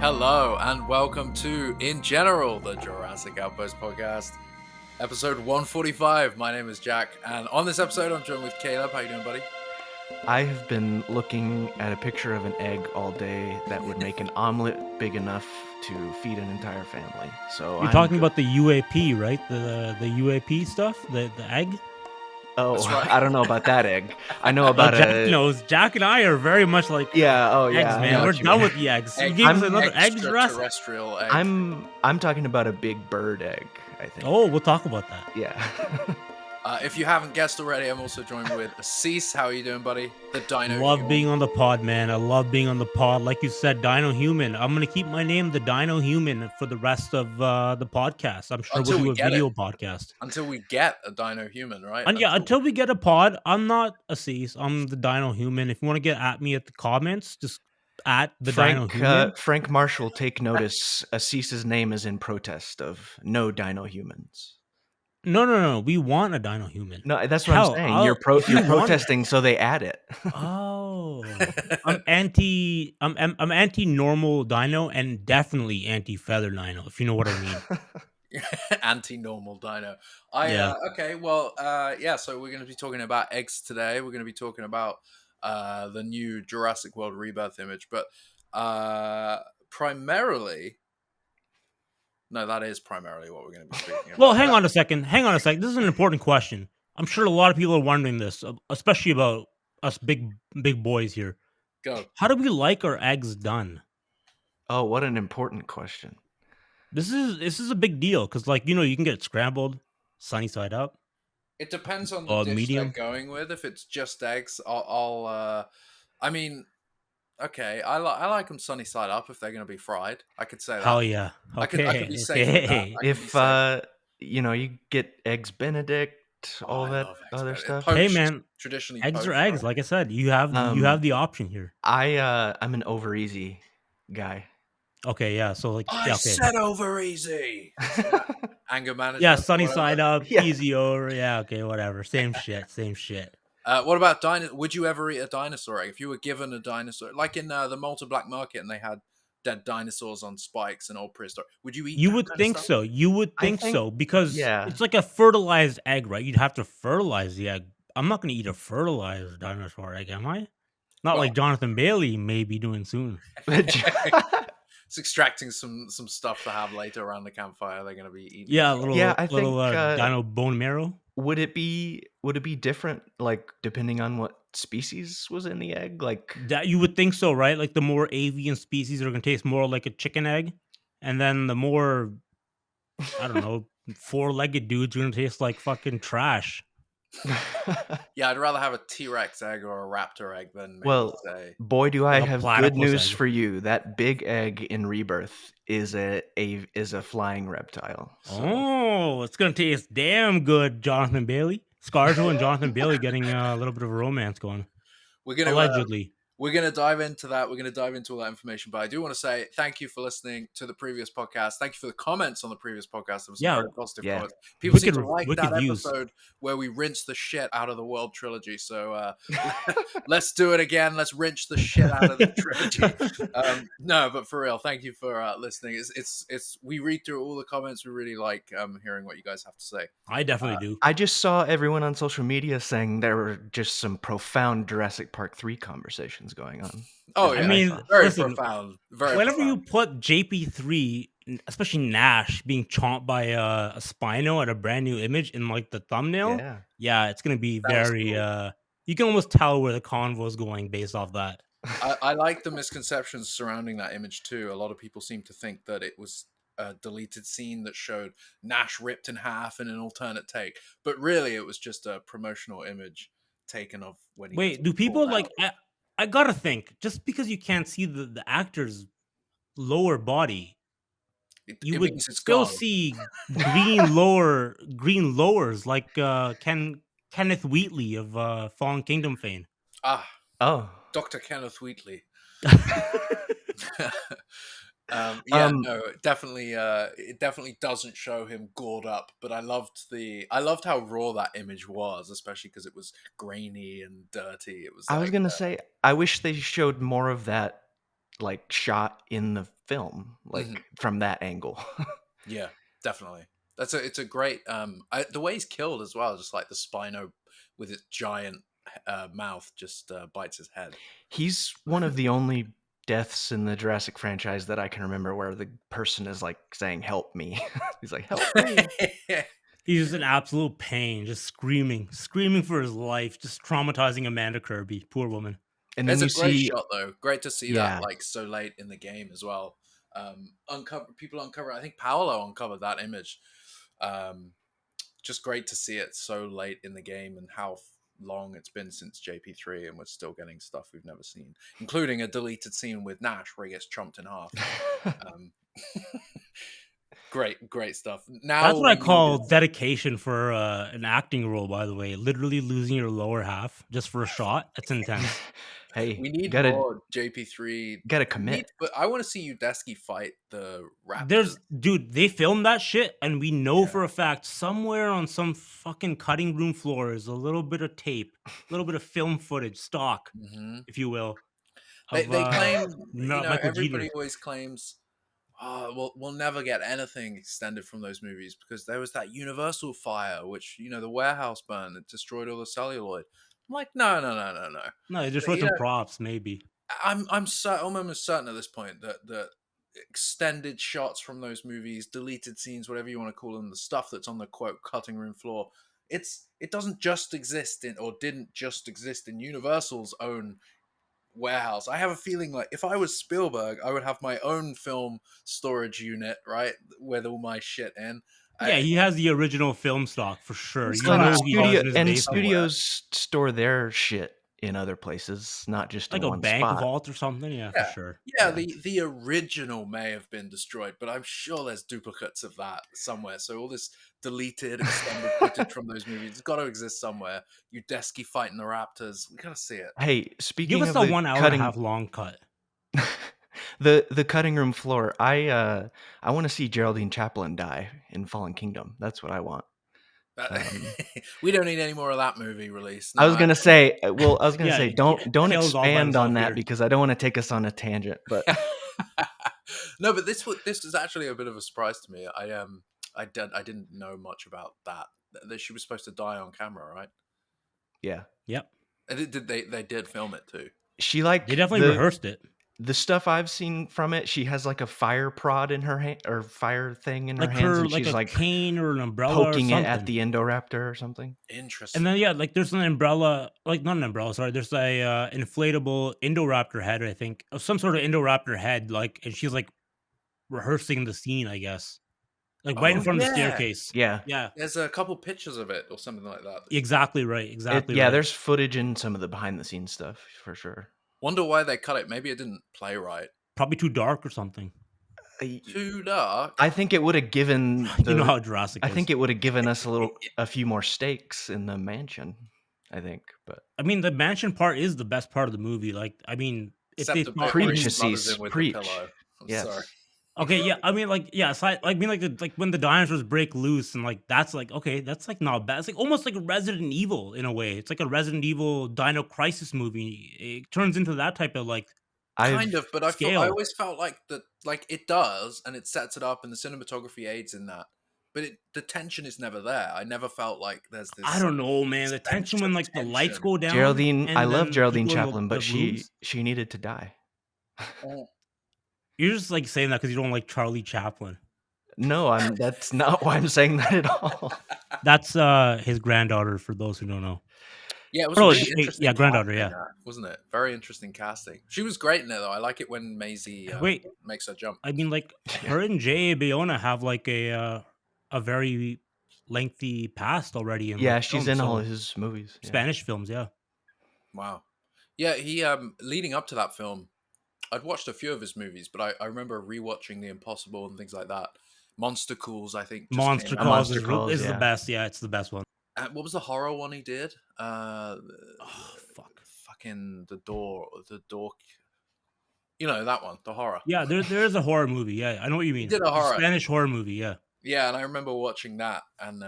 Hello and welcome to InGeneral, the Jurassic Outpost podcast, episode 145. My name is Jack, and on this episode I'm joined with Caleb. How you doing, buddy? I have been looking at a picture of an egg all day that would make an omelet big enough to feed an entire family. So You're I'm talking good. about the UAP, right? The UAP stuff, the egg. Oh, That's right. I don't know about that egg. I know about Jack knows. Jack and I are very much like Yeah. Oh, eggs, yeah. I know man. We're what you done mean. with the eggs. You Egg- gave us I'm another egg, Jurassic. Extraterrestrial egg. I'm talking about a big bird egg. I think. Oh, we'll talk about that. Yeah. If you haven't guessed already, I'm also joined with Cease. How are you doing, buddy? The Dino. Love Human. being on the pod, man. I love being on the pod. Like you said, Dino Human. I'm gonna keep my name the Dino Human for the rest of the podcast. I'm sure Until we'll we do a get video it. podcast. Until we get a Dino Human, right? And yeah, until we get a pod, I'm not a Cease. I'm the Dino Human. If you want to get at me at the comments, just at the Dino Human. Frank Marshall, take notice. Asis's name is in protest of no dino humans. No. We want a Dino Human. No, that's what Hell, I'm saying. I'll- You're if you want- protesting, so they add it. Oh, I'm anti. I'm anti-normal Dino and definitely anti-feather Dino. If you know what I mean. Anti-normal dino. Yeah. Okay, well, so we're going to be talking about eggs today. We're going to be talking about the new Jurassic World Rebirth image, but primarily, no, that is primarily what we're going to be speaking about. Well, hang on a second. This is an important question. I'm sure a lot of people are wondering this, especially about us big boys here. Go. How do we like our eggs done? Oh, what an important question. This is a big deal because, like, you can get it scrambled, sunny side up. It depends on the dish medium. they're going with. If it's just eggs, I mean, okay, I like them sunny side up if they're going to be fried. I could say that. Hell yeah. Okay. I could be safe with that. Okay. I could be If safe. you get eggs Benedict, all I that love eggs other Benedict. stuff. Poached, Hey, man, traditionally eggs are poached, eggs. right? Like I said, you have the option here. I'm an over easy guy. Okay, yeah. So like, I okay. said over easy. Anger management. Yeah, sunny whatever. side up, Yeah. easy over. Yeah, okay, whatever. Same shit. What about would you ever eat a dinosaur egg? If you were given a dinosaur, like in the Malta Black Market, and they had dead dinosaurs on spikes and old prehistoric, would you eat? You that would kind of think stuff? so. You would I think think- so because yeah. it's like a fertilized egg, right? You'd have to fertilize the egg. I'm not going to eat a fertilized dinosaur egg, am I? Not Well- like Jonathan Bailey may be doing soon. It's extracting some stuff to have later around the campfire. They're going to be eating. Yeah, a little, Yeah, I little think, dino bone marrow. Would it be different, like depending on what species was in the egg? Like, That you would think so, right? Like the more avian species are going to taste more like a chicken egg, and then the more, I don't know, four-legged dudes are going to taste like fucking trash. Yeah, I'd rather have a T-Rex egg or a raptor egg than maybe Well, say. boy, do I Like a have good platypus news egg. for you. That big egg in Rebirth is a flying reptile. So. Oh, it's gonna taste damn good, Jonathan Bailey. Scarjo and Jonathan Bailey getting a little bit of a romance going. We're gonna Allegedly. We're going to dive into that. We're going to dive into all that information. But I do want to say thank you for listening to the previous podcast. Thank you for the comments on the previous podcast. There was some Yeah. very positive Yeah. comments. People seem to Wicked- like wicked that views. episode where we rinsed the shit out of the World Trilogy. So let's do it again. Let's rinse the shit out of the trilogy. No, but for real, thank you for listening. It's we read through all the comments. We really like hearing what you guys have to say. I definitely do. I just saw everyone on social media saying there were just some profound Jurassic Park 3 conversations going on. Oh, I yeah. mean, very listen, profound. Very Whenever profound. you put JP3, especially Nash, being chomped by a Spino at a brand new image in like the thumbnail, Yeah. it's gonna be That was very. cool. You can almost tell where the convo is going based off that. I like the misconceptions surrounding that image too. A lot of people seem to think that it was a deleted scene that showed Nash ripped in half in an alternate take, but really it was just a promotional image taken of when he Wait, was do people pulled like? out. I gotta think. Just because you can't see the actor's lower body, you It would means it's still gone. see green lowers like Kenneth Wheatley of Fallen Kingdom fame. Oh. Dr. Kenneth Wheatley. Um, No, definitely. It definitely doesn't show him gored up, but I loved how raw that image was, especially because it was grainy and dirty. It was. I was like, gonna say, I wish they showed more of that like shot in the film, like from that angle. Yeah, definitely. It's a great the way he's killed as well, just like the Spino with its giant mouth just bites his head. He's one of the only deaths in the Jurassic franchise that I can remember where the person is like saying, "Help me." He's like, "Help me." He's just an absolute pain, just screaming for his life, just traumatizing Amanda Kirby, poor woman. And then It's you a great see, shot though. Great to see that yeah, like so late in the game as well. Uncover. I think Paolo uncovered that image. Just great to see it so late in the game and how long it's been since JP3, and we're still getting stuff we've never seen, including a deleted scene with Nash where he gets chomped in half. Great stuff. Now That's what I we call needed. dedication for an acting role, by the way. Literally losing your lower half just for a shot. That's intense. hey, We need gotta more JP3. gotta commit. But I want to see Udesky fight the Raptors. Dude, they filmed that shit, and we know Yeah. for a fact somewhere on some fucking cutting room floor is a little bit of tape, a little bit of film footage, stock, Mm-hmm. if you will, of They claim, Michael everybody Jeter. always claims, oh, we'll never get anything extended from those movies because there was that Universal fire, which, the warehouse burn that destroyed all the celluloid. I'm like, no. No, they just But, wrote some props, maybe. I'm almost certain at this point that extended shots from those movies, deleted scenes, whatever you want to call them, the stuff that's on the quote cutting room floor, it doesn't just exist in, or didn't just exist in Universal's own warehouse. I have a feeling like if I was Spielberg, I would have my own film storage unit, right, with all my shit in. Yeah, he has the original film stock for sure. He's You got to And know have he has those in his basement, somewhere. studios store their shit in other places, not just like in a one bank spot. vault or something. Yeah, for Yeah, sure. yeah. Yeah. The original may have been destroyed, but I'm sure there's duplicates of that somewhere. So all this deleted extended footage from those movies has got to exist somewhere. Udesky fighting the Raptors, we gotta see it. Hey, Give speaking us of a the 1 hour and a cutting half long cut. the cutting room floor, I want to see Geraldine Chaplin die in Fallen Kingdom. That's what I want. We don't need any more of that movie release. I No, was gonna say, well, I was gonna Yeah, say, don't Kale's all by expand on himself that here. because I don't want to take us on a tangent. But no, but this was actually a bit of a surprise to me. I didn't know much about that she was supposed to die on camera, right? yeah, Yep. And they did film it too. she They like definitely rehearsed it. the stuff I've seen from it. She has like a fire prod in her hand or fire thing in her Like hands, and like she's a like cane or an umbrella or poking it at something. the Indoraptor or something. Interesting. And then yeah, like there's an umbrella, like not an umbrella, sorry. There's a inflatable Indoraptor head, I think, of some sort of Indoraptor head, like, and she's like rehearsing the scene, I guess, like right in Oh front of the yeah, staircase. Yeah, Yeah, there's a couple pictures of it or something like that. exactly right, exactly yeah. right. There's footage in some of the behind the scenes stuff for sure. Wonder why they cut it. Maybe it didn't play right. Probably too dark or something. Too dark. I think it would have given You know the. how Jurassic I is. think it would have given us a few more stakes in the mansion. I think, but I mean, the mansion part is the best part of the movie. Like, I mean, if Except they the thought bit where he fucking smothers Preaches, him with the preach. pillow. I'm Yes. sorry. okay, yeah, I mean, like, yeah, so I mean, like when the dinosaurs break loose and like that's like okay, that's like not bad. It's like almost like a Resident Evil in a way. It's like a Resident Evil Dino Crisis movie. It turns into that type of like Kind I've of, but I scale. always felt like that, like it does, and it sets it up, and the cinematography aids in that. But the tension is never there. I never felt like there's I this don't know, man. The sense tension of when like the lights tension. go down Geraldine. I and love then Geraldine people in Chaplin, the but rooms. she needed to die. Oh, You're just like saying that because you don't like Charlie Chaplin. No, that's not why I'm saying that at all. That's his granddaughter. For those who don't know. yeah, it was a Oh, really yeah, interesting granddaughter. casting, Yeah. wasn't it? Very interesting casting. She was great in it, though. I like it when Maisie Wait, makes her jump. I mean, like her and Jay Bayona have like a very lengthy past already in like Yeah, she's films. in all So his movies. Yeah. Spanish films, yeah. Wow. Yeah, he leading up to that film, I'd watched a few of his movies, but I remember rewatching The Impossible and things like that. Monster Calls, I think, just came Monster A out. Calls Monster is Calls. is the Yeah. best. Yeah, it's the best one. What was the horror one he did? Oh fuck. Fucking the door. You know that one, the horror. Yeah, there is a horror movie. Yeah, I know what you He mean. did a It's a horror. Spanish horror movie. Yeah. Yeah, and I remember watching that, and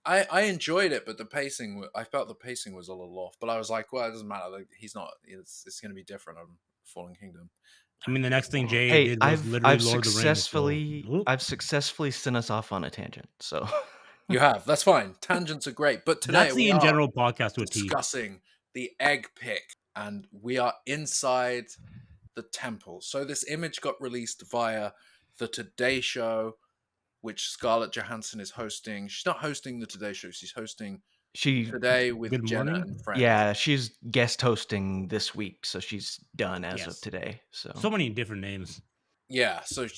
I enjoyed it, but I felt the pacing was a little off. But I was like, well, it doesn't matter. Like, he's not. It's going to be different. Fallen Kingdom. I mean, the next thing Jay Hey, did was literally Lord of the Rings. So, I've successfully sent us off on a tangent. So You have. That's fine. Tangents are great. But today that's the we are InGeneral podcast to a T. discussing the egg pick, and we are inside the temple. So this image got released via the Today Show, which Scarlett Johansson is hosting. She's not hosting the Today Show. She's hosting Today with Good Jenna morning. and friends. yeah, she's guest hosting this week, so she's done as of Yes. today. So many different names. Yeah, so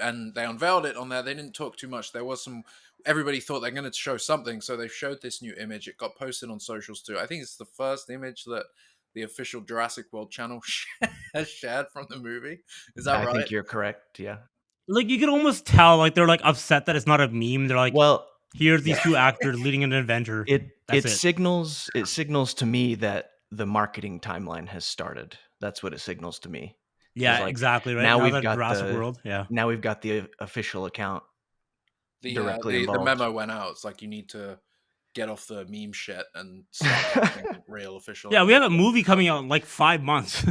and they unveiled it on there. They didn't talk too much. There was some. Everybody thought they're going to show something, so they showed this new image. It got posted on socials too. I think it's the first image that the official Jurassic World channel has shared from the movie. Is that I right? think you're correct. Yeah. Like you can almost tell, like they're like upset that it's not a meme. They're like, Well, here's these two actors leading an adventure. it signals to me that the marketing timeline has started. That's what it signals to me. Yeah, like, exactly right. now we've that got Jurassic the- World. Yeah. Now we've got the official account directly the involved. memo went out. It's like you need to get off the meme shit and start posting real official. Yeah, we have a movie coming out in like 5 months.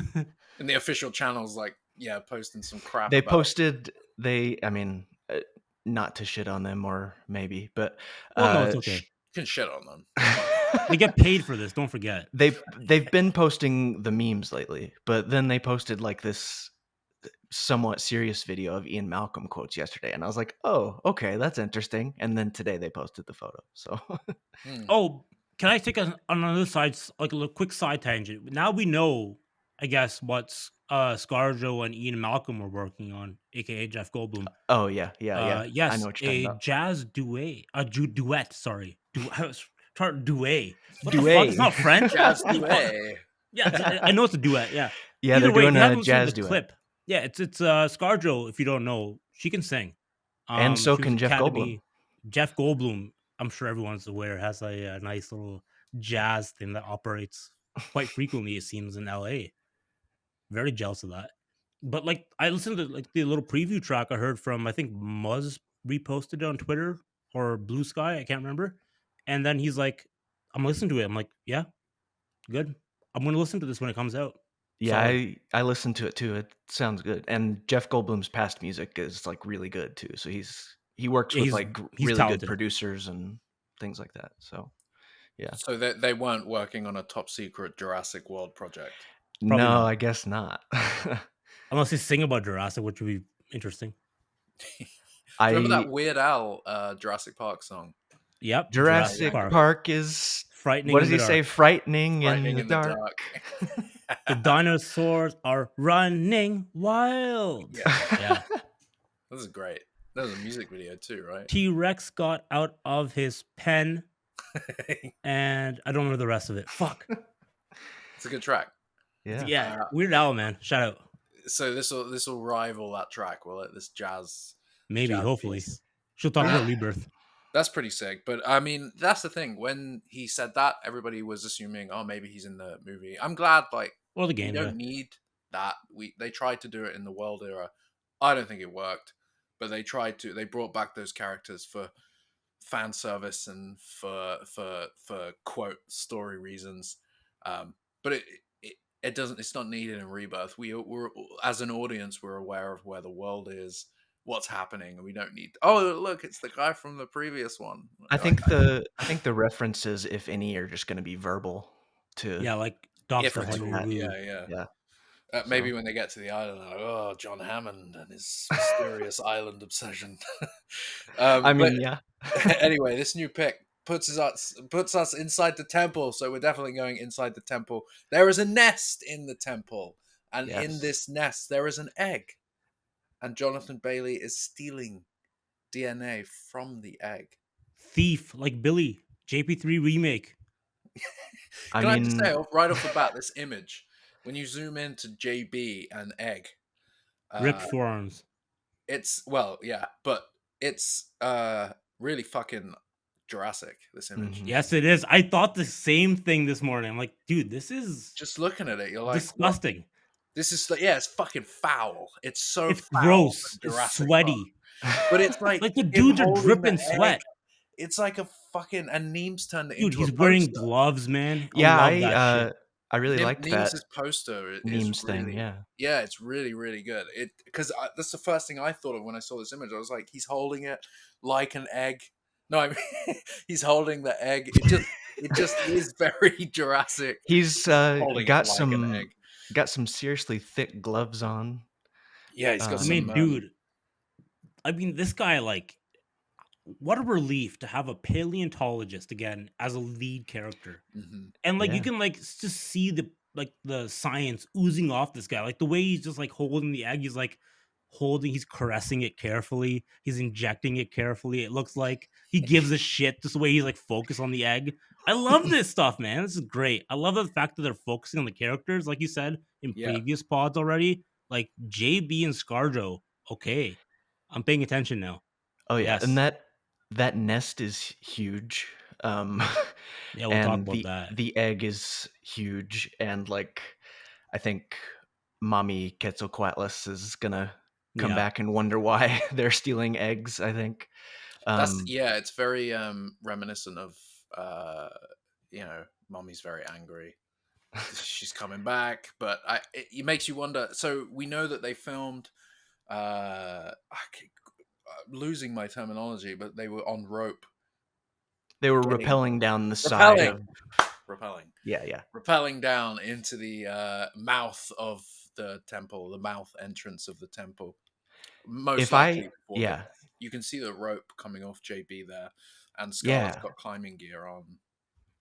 And the official channel's like, yeah, posting some crap. They about posted. I mean, not to shit on them, or maybe, but Well, no, it's okay. You can shit on them. They get paid for this. Don't forget. They've been posting the memes lately, but then they posted like this somewhat serious video of Ian Malcolm quotes yesterday, and I was like, oh, okay, that's interesting. And then today they posted the photo. So Oh, can I take another side, like a little quick side tangent? Now we know, I guess, what ScarJo and Ian Malcolm were working on, aka Jeff Goldblum. oh yeah. Yes, I know what you're talking a about. jazz duet, duet. Sorry, duet. What the Duet. fuck? It's not French. Jazz duet. Yeah, I know it's a duet. Yeah. Yeah, Either they're way, doing if you a haven't seen jazz the duet. clip, yeah, it's ScarJo. If you don't know, she can sing, And so she was can Jeff Academy- Jeff Goldblum, I'm sure everyone's aware, has a nice little jazz thing that operates quite frequently. It seems in LA. Very jealous of that. But like, I listened to like the little preview track I heard from, I think Muzz reposted it on Twitter or Blue Sky, I can't remember. And then he's like, I'm listening to it. I'm like, yeah, good. I'm gonna listen to this when it comes out. Yeah, Solid. I listened to it too. It sounds good. And Jeff Goldblum's past music is like really good too. So he works Yeah, with he's- like he's really talented. good producers and things like that. So yeah. So they weren't working on a top secret Jurassic World project. Probably no, not. I guess not. Unless they sing about Jurassic, which would be interesting. Remember that Weird Al Jurassic Park song? Yep. Jurassic Park is frightening. what does in he the say? dark. Frightening Frightening in the dark. The dinosaurs are running wild. Yeah. This is great. That was a music video too, right? T-Rex got out of his pen, and I don't remember the rest of it. Fuck. It's a good track. Yeah. Yeah. Weird Al, man. Shout out. So this will rival that track, will it? This jazz. Maybe, jazz hopefully. piece. She'll talk about Rebirth. That's pretty sick. But I mean, that's the thing. When he said that, everybody was assuming, oh, maybe he's in the movie. I'm glad, like, Or the we game. don't need that. They tried to do it in the world era. I don't think it worked, but they tried to. They brought back those characters for fan service and for quote story reasons. But it doesn't. It's not needed in Rebirth. We're as an audience, we're aware of where the world is, what's happening, and we don't need. Oh, look, it's the guy from the previous one. I think the references, if any, are just going to be verbal. Yeah, like If Dr. it's Henry all- Wu. yeah. Maybe when they get to the island, they're like, oh, John Hammond and his mysterious island obsession. I mean, yeah. Anyway, this new pick puts us inside the temple, so we're definitely going inside the temple. There is a nest in the temple, and in Yes. this nest there is an egg, and Jonathan Bailey is stealing DNA from the egg. Thief, like Billy. JP3 remake. Can I just say right off the bat, this image, when you zoom into JB and egg, Ripped forearms. it's but it's really fucking Jurassic, this image. Mhm. Yes, it is. I thought the same thing this morning. I'm like, dude, this is Just looking at it, you're like, disgusting. what? This is it's fucking foul. It's so It's foul gross. for It's Jurassic sweaty. Park. But it's like Like the him dudes are holding dripping the egg. sweat. It's like a fucking Neem's turned it Dude, into he's a wearing poster. gloves, man. Yeah, I love that shit. I really like that Neems's poster is memes thing. really, Yeah. yeah, it's really, really good. It because that's the first thing I thought of when I saw this image. I was like, he's holding it like an egg. No, I mean, he's holding the egg. It just is very Jurassic. He's Holding it like an egg. got some seriously thick gloves on. Yeah, he's got I some. mean, dude, I mean, this guy, like, what a relief to have a paleontologist again as a lead character. Mhm. And like you Yeah. can like just see the science oozing off this guy. Like the way he's just like holding the egg, he's caressing it carefully, he's injecting it carefully. It looks like he gives a shit just the way he's like focused on the egg. I love this stuff, man. This is great. I love the fact that they're focusing on the characters, like you said in Yeah. previous pods already. Like JB and Scarjo. Okay. I'm paying attention now. Oh yeah, and Yes. that nest is huge. Um, Yeah, we'll talk and about that. the egg is huge, and like I think mommy Quetzalcoatlus is gonna come Yeah. back and wonder why they're stealing eggs. I think. Yeah, it's very reminiscent of mommy's very angry. She's coming back, but it makes you wonder. So we know that they filmed. Losing my terminology, but they were on rope. They were Getting- rappelling down the side of. Repelling. Yeah. Rappelling down into the mouth of the temple, the mouth entrance of the temple. Most likely before death. You can see the rope coming off JB there, and Scarlett's got climbing gear on.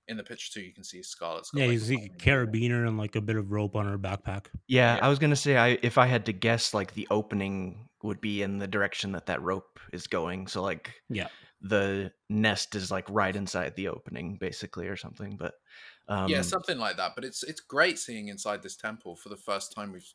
In the picture too, you can see Scarlett's got. Yeah, like, you see a carabiner and like a bit of rope on her backpack. Yeah, I was gonna say if I had to guess, like the opening would be in the direction that rope is going. So like, Yeah, the nest is like right inside the opening, basically, or something. But yeah, something like that. But it's great seeing inside this temple for the first time. I was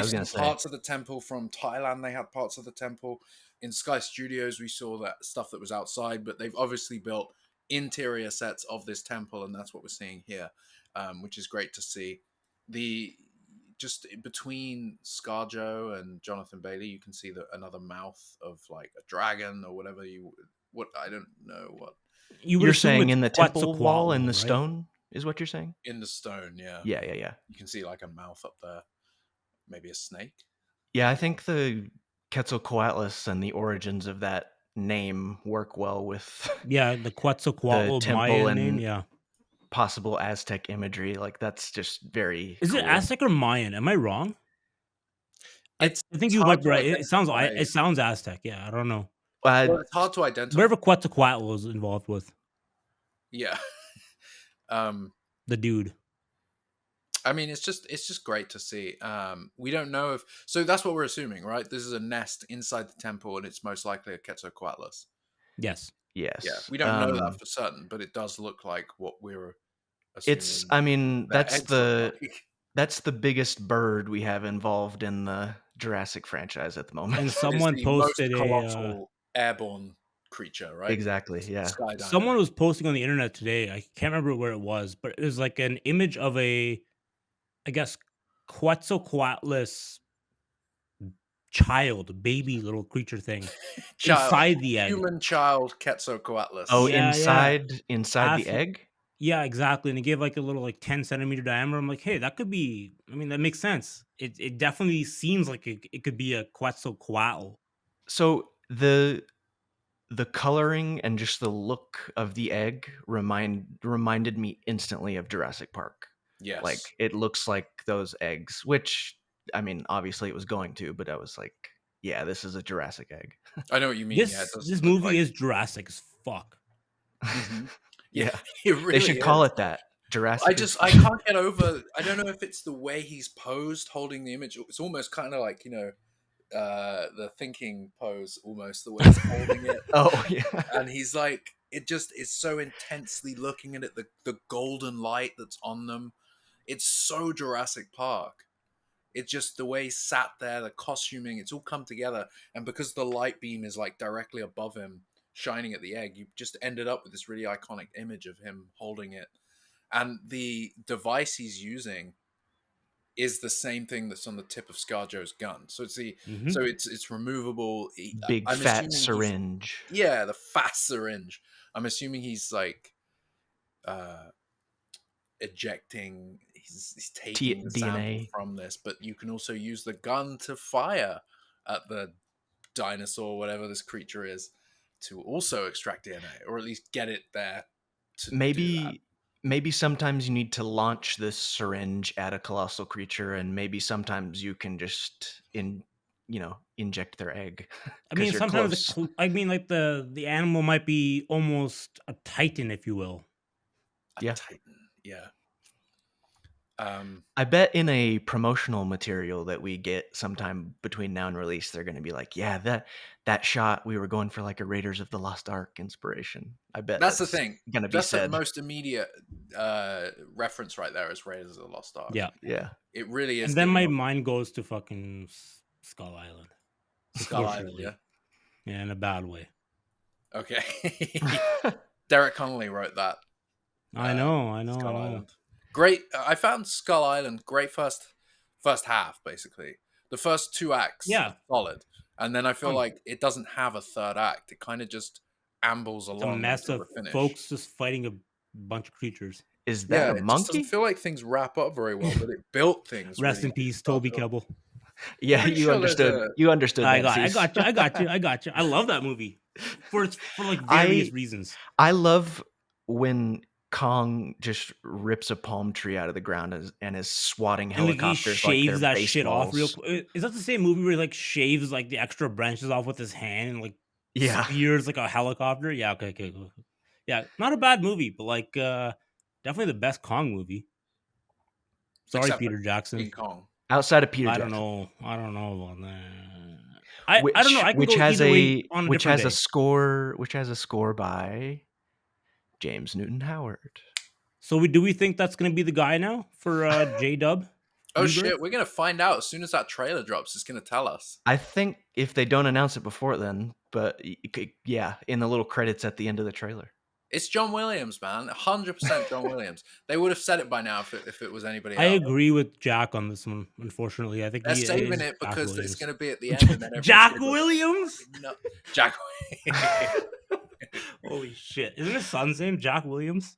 seen gonna say parts of the temple from Thailand. They had parts of the temple in Sky Studios. We saw that stuff that was outside, but they've obviously built interior sets of this temple, and that's what we're seeing here, which is great to see. Just between ScarJo and Jonathan Bailey, you can see another mouth of like a dragon or whatever I don't know what. You're saying in the temple wall in the right? stone is what you're saying? In the stone, yeah. Yeah. You can see like a mouth up there, maybe a snake. Yeah, I think the Quetzalcoatlus and the origins of that name work well with the Quetzalcoatl temple Mayan and name. Yeah, possible Aztec imagery. Like that's just very. is it cool. Aztec or Mayan? Am I wrong? I think it's you hard might be to right. It identify. sounds Aztec. Yeah, I don't know. Well, it's hard to identify. Whatever Quetzalcoatl was involved with. Yeah. The dude. I mean, it's just great to see. We don't know so that's what we're assuming, right? This is a nest inside the temple, and it's most likely a Quetzalcoatlus. Yes. Yes. Yeah, we don't know that for certain, but it does look like what we're assuming. It's. I mean, that's eggs look the like. that's the biggest bird we have involved in the Jurassic franchise at the moment. And It's someone the posted most colossal airborne creature, right? Exactly. Yeah. Sky dino. someone was posting on the internet today. I can't remember where it was, but it was like an image of I guess, Quetzalcoatlus baby little creature thing inside the egg. Human child Quetzalcoatlus. Oh, Yeah, inside the Half- egg. Yeah, exactly. And they gave like a little like 10 centimeter diameter. I'm like, hey, that could be. I mean, that makes sense. It definitely seems like it could be a Quetzalcoatl. So the coloring and just the look of the egg reminded me instantly of Jurassic Park. Yes. Like it looks like those eggs, which I mean, obviously it was going to, but I was like, yeah, this is a Jurassic egg. I know what you mean. This movie is Jurassic as fuck. Mm-hmm. Yeah, it really they should call is. it that. Jurassic. I can't get over. I don't know if it's the way he's posed, holding the image. It's almost kind of like the thinking pose, almost the way he's holding it. Oh yeah, and he's like, it just is so intensely looking at it. The golden light that's on them. It's so Jurassic Park. It's just the way he sat there, the costuming. It's all come together, and because the light beam is like directly above him, shining at the egg, you just ended up with this really iconic image of him holding it. And the device he's using is the same thing that's on the tip of ScarJo's gun. So it's removable. big fat syringe. Yeah, the fat syringe. I'm assuming he's like, ejecting, he's taking the sample DNA. from this, but you can also use the gun to fire at the dinosaur, whatever this creature is, to also extract DNA, or at least get it there to do that. Maybe sometimes you need to launch this syringe at a colossal creature, and maybe sometimes you can just inject their egg. I 'Cause mean, you're sometimes close. like the animal might be almost a titan, if you will. A Yeah. titan, yeah. I bet in a promotional material that we get sometime between now and release, they're going to be like, yeah, that shot, we were going for like a Raiders of the Lost Ark inspiration. I bet That's the thing. going to be That's the said. most immediate reference right there is Raiders of the Lost Ark. Yeah. Yeah. It really is. And then my mind goes to fucking Skull Island. Skull Island, Unfortunately. yeah. Yeah, in a bad way. Okay. Derek Connolly wrote that. I know. Skull Island. Great. I found Skull Island great first half, basically. The first 2 acts are solid. And then I feel like it doesn't have a third act. It kind of just ambles along. It's a mess of folks just fighting a bunch of creatures. Is that a It just monkey? doesn't feel like things wrap up very well, but it built things. Rest really in peace, Toby Kebbell. Yeah, you understood. You understood. I got you. I love that movie for like various reasons. I love when Kong just rips a palm tree out of the ground and is swatting helicopters. And he shaves that baseballs. shit off real quick. Is that the same movie where he like shaves like the extra branches off with his hand and like spears like a helicopter? Yeah, okay. Yeah, not a bad movie, but like definitely the best Kong movie. Sorry, Except Peter Jackson. King Kong. Outside of Peter Jackson. I don't know about that. I don't know. I can go either way on a which has day. a score by James Newton Howard. So do we think that's going to be the guy now for J-Dub? Oh shit, we're going to find out as soon as that trailer drops. It's going to tell us. I think if they don't announce it before then, but yeah, in the little credits at the end of the trailer. It's John Williams, man. 100% John Williams. They would have said it by now if it was anybody else. I agree with Jack on this one, unfortunately. I think they're saving it because it's going to be at the end. And then Jack Williams? No, Jack Williams. Holy shit. Isn't his son's name Jack Williams?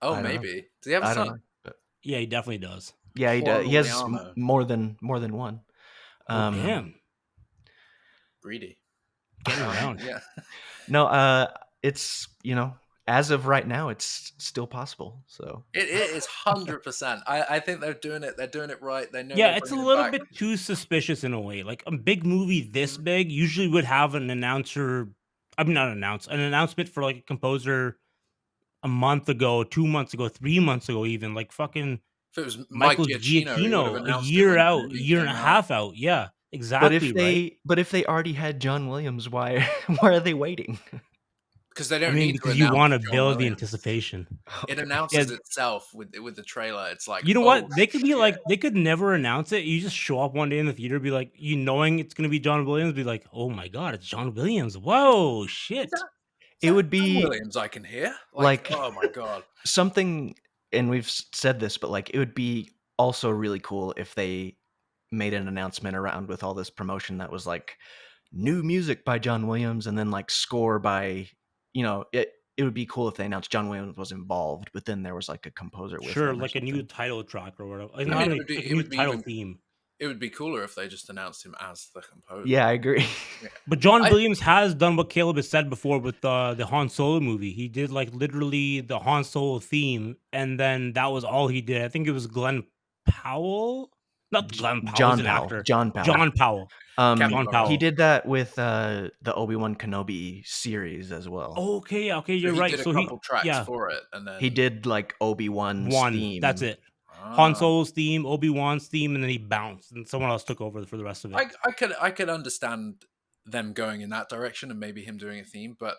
Oh, maybe. Does he have a son? Yeah, he definitely does. Yeah, he does. He has more than one. Damn. Greedy. Getting around. Yeah. No, it's, as of right now, it's still possible. So it is 100%. I think they're doing it. They're doing it right. They know. Yeah, it's a little bit too suspicious in a way. Like a big movie this big usually would have an announcement for like a composer a month ago, 2 months ago, 3 months ago, even like fucking. If it was Michael Giacchino, a year out, a year and a half out. Yeah, exactly. But if they already had John Williams, why are they waiting? Because they don't need to. Because you want to build the anticipation. It announces itself with the trailer. It's like, you know what? They could be like, they could never announce it. You just show up one day in the theater, be like, knowing it's gonna be John Williams, be like, oh my god, it's John Williams. Whoa, shit. It would be John Williams. I can hear. Like, oh my god, something. And we've said this, but like it would be also really cool if they made an announcement around with all this promotion that was like new music by John Williams and then like score by, it would be cool if they announced John Williams was involved, but then there was like a composer with him like a new title track or whatever. Like, it would be title theme. It would be cooler if they just announced him as the composer. Yeah, I agree. Yeah. But John Williams has done what Caleb has said before with the Han Solo movie. He did like literally the Han Solo theme, and then that was all he did. I think it was Glenn Powell. Not Glenn Powell. John an Powell. actor. John Powell. John Powell. John Powell. He did that with the Obi-Wan Kenobi series as well. Okay, you're right. Did a couple tracks for it, and then he did like Obi-Wan's theme. That's it. Han Solo's theme, Obi-Wan's theme, and then he bounced, and someone else took over for the rest of it. I could understand them going in that direction and maybe him doing a theme, but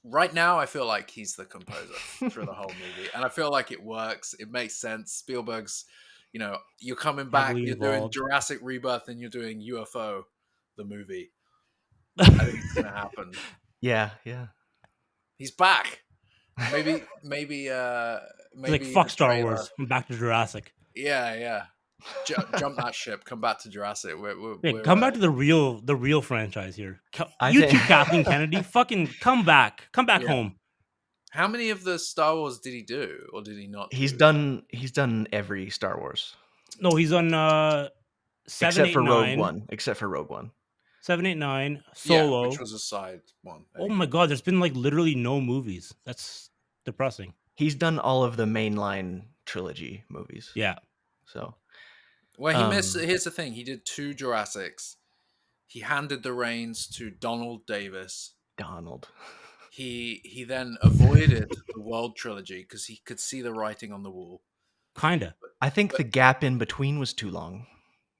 right now I feel like he's the composer through the whole movie, and I feel like it works. It makes sense. Spielberg's, you're coming back. You're doing Jurassic Rebirth, and you're doing UFO, the movie. I think it's gonna happen. Yeah. He's back. Maybe like fuck Star Wars. I'm back to Jurassic. Yeah. Jump that ship. Come back to Jurassic. Come back to the real franchise here. You too, Kathleen Kennedy. Fucking come back. Come back home. How many of the Star Wars did he do, or did he not He's do? done every Star Wars No, he's on 7, except 8, for Rogue 9, One. Except for Rogue One. 7, 8, 9, Yeah, which Solo. was a side one. There Oh you go. my god, there's been like literally no movies. That's depressing. He's done all of the mainline trilogy movies. Yeah. So Well, he missed. um, Here's the thing: he did 2 Jurassics. He handed the reins to Donald Davis. Donald. He then avoided the World trilogy because he could see the writing on the wall. Kinda. I think But the gap in between was too long.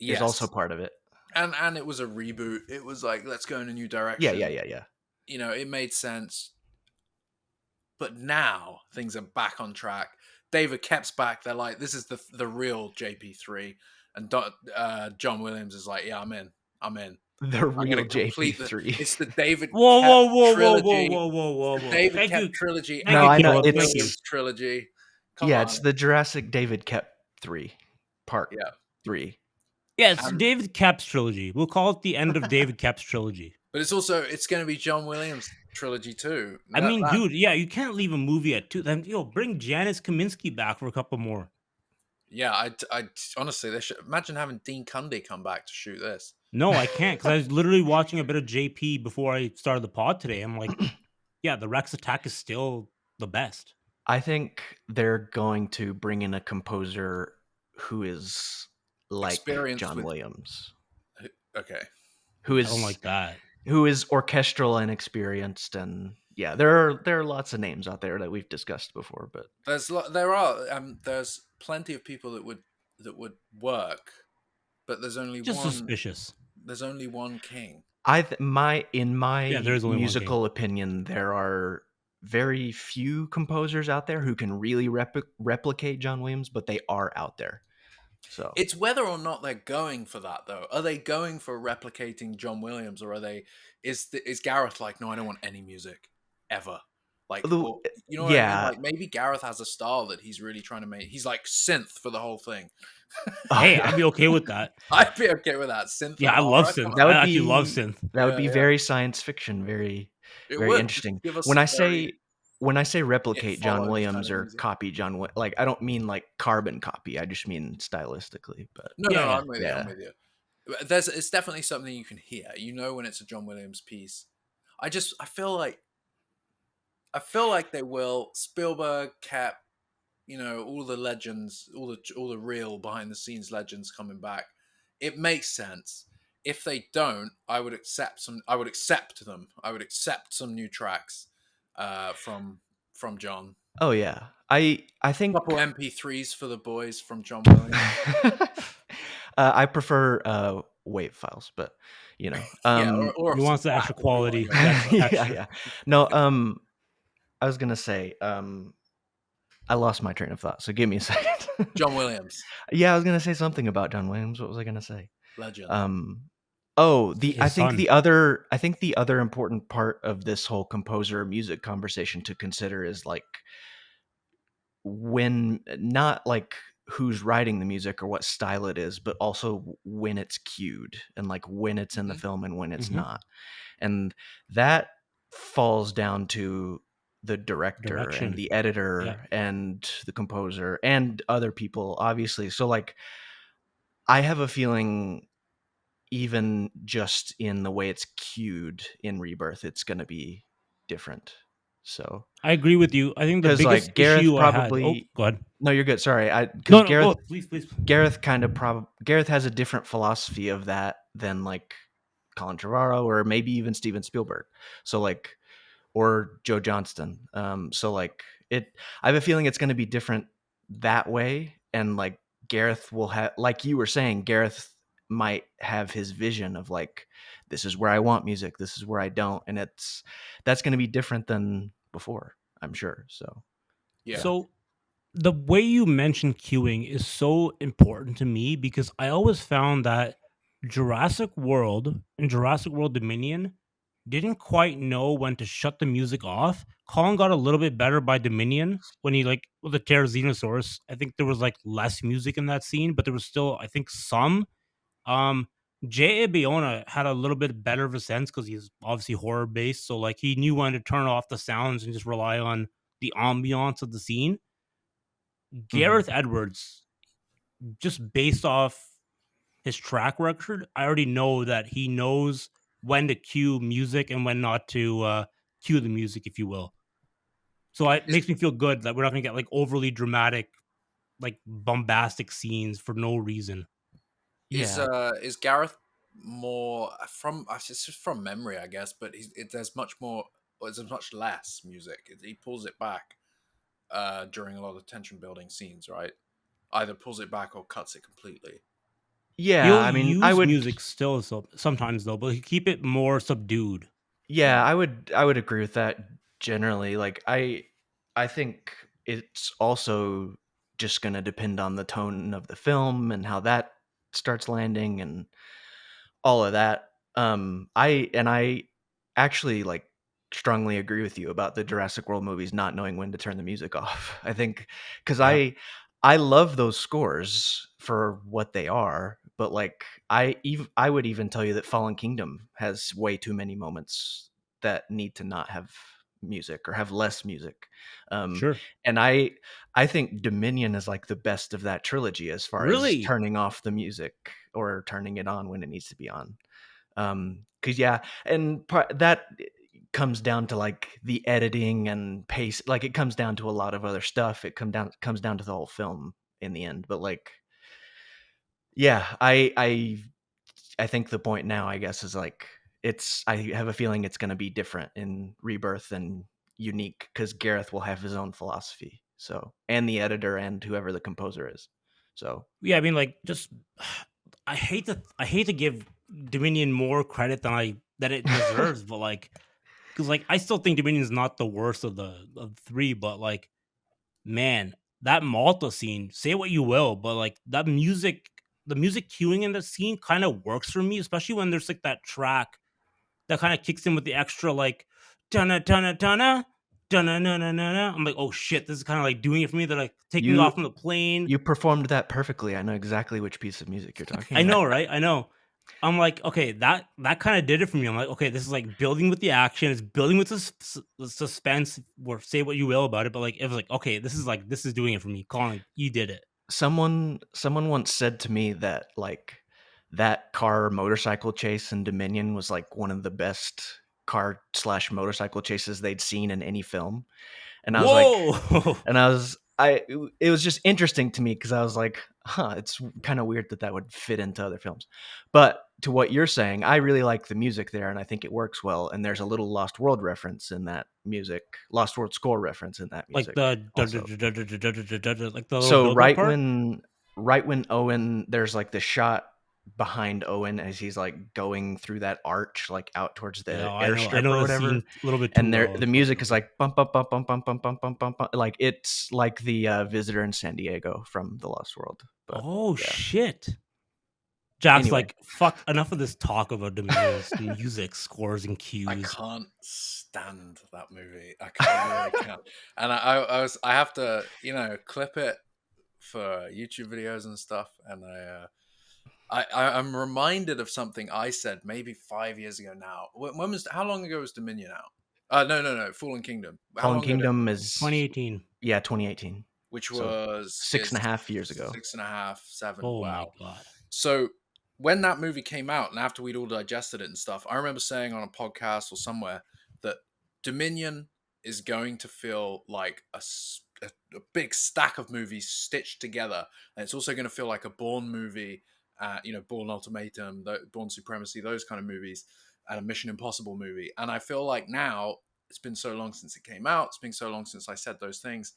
Is also yes, part of it. and it was a reboot. It was like, let's go in a new Yeah, direction. yeah. You know, it made sense. But now things are back on track. David Kep's back. They're like, this is the real JP3, and John Williams is like, yeah, I'm in. I'm The going real to complete JP3. It's the David Whoa, Kep whoa, whoa, whoa, whoa, trilogy. whoa, whoa, whoa, The whoa. David Thank Kep you. trilogy Thank No, you, I and know John Caleb. Thank you. Williams trilogy. Come Yeah, on. it's the Jurassic David Kep 3, part Yeah. 3. Yeah, it's And David Kep's trilogy. We'll call it the end of David Kep's trilogy. but it's going to be John Williams trilogy too. I mean, That dude, yeah, you can't leave a movie at 2. Then, bring Janice Kaminsky back for a couple more. yeah, I honestly, they should imagine having Dean Cundy come back to shoot this. No, I can't because I was literally watching a bit of JP before I started the pod today. I'm like, yeah, the Rex attack is still the best. I think they're going to bring in a composer who is like Experienced John with Williams, okay. who I don't is like that. who is orchestral and experienced, and yeah, there are lots of names out there that we've discussed before, but There's plenty of people that would work, but there's only Just one. suspicious. There's only one king. in my Yeah, there's only one king. musical opinion, there are very few composers out there who can really replicate John Williams, but they are out there. So It's whether or not they're going for that, though. Are they going for replicating John Williams, or are they? Is Gareth like, no, I don't want any music ever. Like, or, you know what I mean? yeah, Like, maybe Gareth has a style that he's really trying to make. He's like synth for the whole thing. Hey, I'd be okay with that. I'd be okay with that. Synth. Yeah, and I love horror, synth. come on. I actually love synth. That would Yeah, be yeah. very science fiction, very It very would interesting. just give us When I very- say replicate John follows Williams kind of or music. copy John, like I don't mean like carbon copy. I just mean stylistically. But No, Yeah, yeah. I'm with you. I'm with you. It's definitely something you can hear. You know when it's a John Williams piece. I feel like they will. Spielberg kept, all the legends, all the real behind the scenes legends coming back. It makes sense. If they don't, I would accept them. I would accept some new tracks from John. oh yeah, I think Couple MP3s for the boys from John Williams. I prefer WAV files, but Yeah, or He some wants the FAT extra if you want, quality. yeah. Extra yeah, texture. yeah. No, I was gonna say, I lost my train of thought, so give me a second. John Williams, Yeah, I was gonna say something about John Williams. What was I gonna say? legend. Oh, His I think son. the other important part of this whole composer music conversation to consider is like when, not like who's writing the music or what style it is, but also when it's cued and like when it's in the Mhm. film and when it's Mhm. not. And that falls down to the director Direction. and the editor Yeah. and the composer and other people, obviously. So like I have a feeling even just in the way it's cued in Rebirth, it's going to be different. So I agree with you. I think the 'cause, biggest like, Gareth issue I had. Oh, probably- go ahead. no, you're good. Sorry, No, because no, please. Gareth Gareth has a different philosophy of that than like Colin Trevorrow or maybe even Steven Spielberg. So like, or Joe Johnston. So like I have a feeling it's going to be different that way. And like Gareth will have, like you were saying, Gareth might have his vision of like, this is where I want music, this is where I don't. And that's going to be different than before, I'm sure. So Yeah. So the way you mentioned queuing is so important to me because I always found that Jurassic World and Jurassic World Dominion didn't quite know when to shut the music off. Colin got a little bit better by Dominion when he with the Dinosaurs. I think there was like less music in that scene, but there was still, I think, some. Um, J.A. Bayona had a little bit better of a sense because he's obviously horror based, so like he knew when to turn off the sounds and just rely on the ambiance of the scene. Mhm. Gareth Edwards, just based off his track record, I already know that he knows when to cue music and when not to cue the music, if you will. So it Is makes me feel good that we're not gonna get like overly dramatic, like bombastic scenes for no reason. Yeah. is Gareth more from? It's just from memory, I guess. But there's much more. Or there's much less music. He pulls it back during a lot of tension building scenes, right? Either pulls it back or cuts it completely. Yeah, He'll I mean, I use would music still sometimes though, but he keep it more subdued. yeah, Mm. I would agree with that generally. Like I think it's also just going to depend on the tone of the film and how that starts landing and all of that. I actually like strongly agree with you about the Jurassic World movies not knowing when to turn the music off. I think cuz Yeah, I love those scores for what they are, but like I would even tell you that Fallen Kingdom has way too many moments that need to not have music or have less music. Um sure. and I think Dominion is like the best of that trilogy as far as Really? turning off the music or turning it on when it needs to be on. Cause yeah, and that comes down to like the editing and pace. Like it comes down to a lot of other stuff. It comes down to the whole film in the end. But like, yeah, I think the point now, I guess, is like I have a feeling it's going to be different in Rebirth and unique because Gareth will have his own philosophy. So, and the editor and whoever the composer is. So, Yeah, I mean, like, just I hate to give Dominion more credit than it deserves, but like, because like I still think Dominion's not the worst of the three, but like, man, that Malta scene, say what you will, but like the music cueing in the scene kind of works for me, especially when there's like that track that kind of kicks in with the extra like dun dun dun dun I'm like, oh shit, this is kind of like doing it for me. They're like taking me you off from the plane. you performed that perfectly. I know exactly which piece of music you're talking I about. know, right? I know. I'm like, okay, that kind of did it for me. I'm like, okay, this is like building with the action. It's building with the suspense. Or say what you will about it, but like, it was like, okay, this is doing it for me. Colin, you did it. Someone once said to me that like that car motorcycle chase in Dominion was like one of the best car slash motorcycle chases they'd seen in any film. And I was like, Whoa! and I was I it was just interesting to me because I was like, huh, it's kind of weird that that would fit into other films. But to what you're saying, I really like the music there and I think it works well. And there's a little Lost World reference in that music, Lost World score reference in that Like music the also. like the little So build up part. right when Owen there's like the shot behind Owen as he's like going through that arch like out towards Yeah, the I airstrip know or the whatever, scene a little bit too and there well. the music is like bump bump bump bump bump bump bump bump bump bump, like it's like the Visitor in San Diego from The Lost World. But Oh yeah. shit! Jack's Anyway, like, fuck. Enough of this talk about Dominion's music scores and I cues. can't stand that movie. I really can't. And I have to clip it for YouTube videos and stuff. And I'm reminded of something I said maybe 5 years ago now. How long ago was Dominion out? No, Fallen Kingdom. How Fallen long ago? Kingdom is 2018. yeah 2018, Which so was six and is a half years ago. 6.5, 7. Oh my Wow. god. So when that movie came out and after we'd all digested it and stuff, I remember saying on a podcast or somewhere that Dominion is going to feel like a big stack of movies stitched together, and it's also going to feel like a Bourne movie, Bourne Ultimatum, Bourne Supremacy, those kind of movies, and a Mission Impossible movie. And I feel like now it's been so long since it came out, it's been so long since I said those things.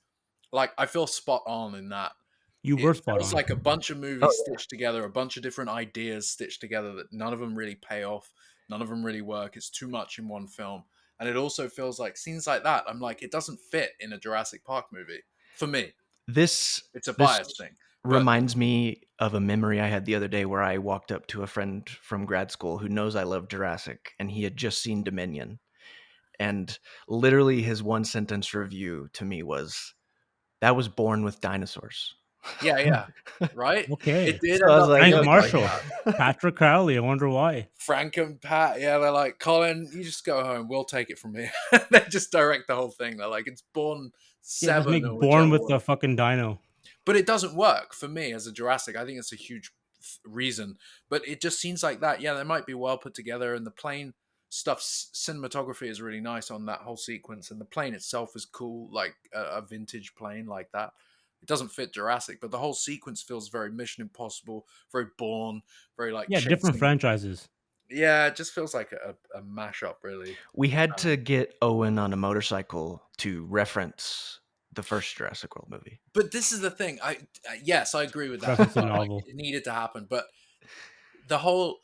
Like I feel spot on in that You it were spot feels on. like a bunch of Oh movies stitched together, a bunch of different ideas stitched together that none of them really pay off, none of them really work. It's too much in one film. And it also feels like scenes like that, I'm like, it doesn't fit in a Jurassic Park movie. For me, this it's a this bias thing. But reminds me of a memory I had the other day where I walked up to a friend from grad school who knows I love Jurassic and he had just seen Dominion. And literally his one sentence review to me was, that was born with dinosaurs. Yeah, right? It Okay. did So I end was up like, Frank feeling like Marshall, that. Patrick Crowley. I wonder why. Frank and Pat, yeah, they're like, Colin, you just go home. We'll take it from here. They just direct the whole thing. They're like, it's Born Yeah, just 7 or make Born whichever with one. the fucking dino. But it doesn't work for me as a Jurassic. I think it's a huge reason. But it just seems like that. Yeah, they might be well put together, and the plane stuff, cinematography is really nice on that whole sequence, and the plane itself is cool, like a vintage plane like that. It doesn't fit Jurassic, but the whole sequence feels very Mission Impossible, very Bourne, very like Yeah, different chasing. franchises. Yeah, it just feels like a mashup, really. we had Um, to get Owen on a motorcycle to reference the first Jurassic World movie. but this is the thing. Yes, I agree with that. Reference the Like novel. it needed to happen, but the whole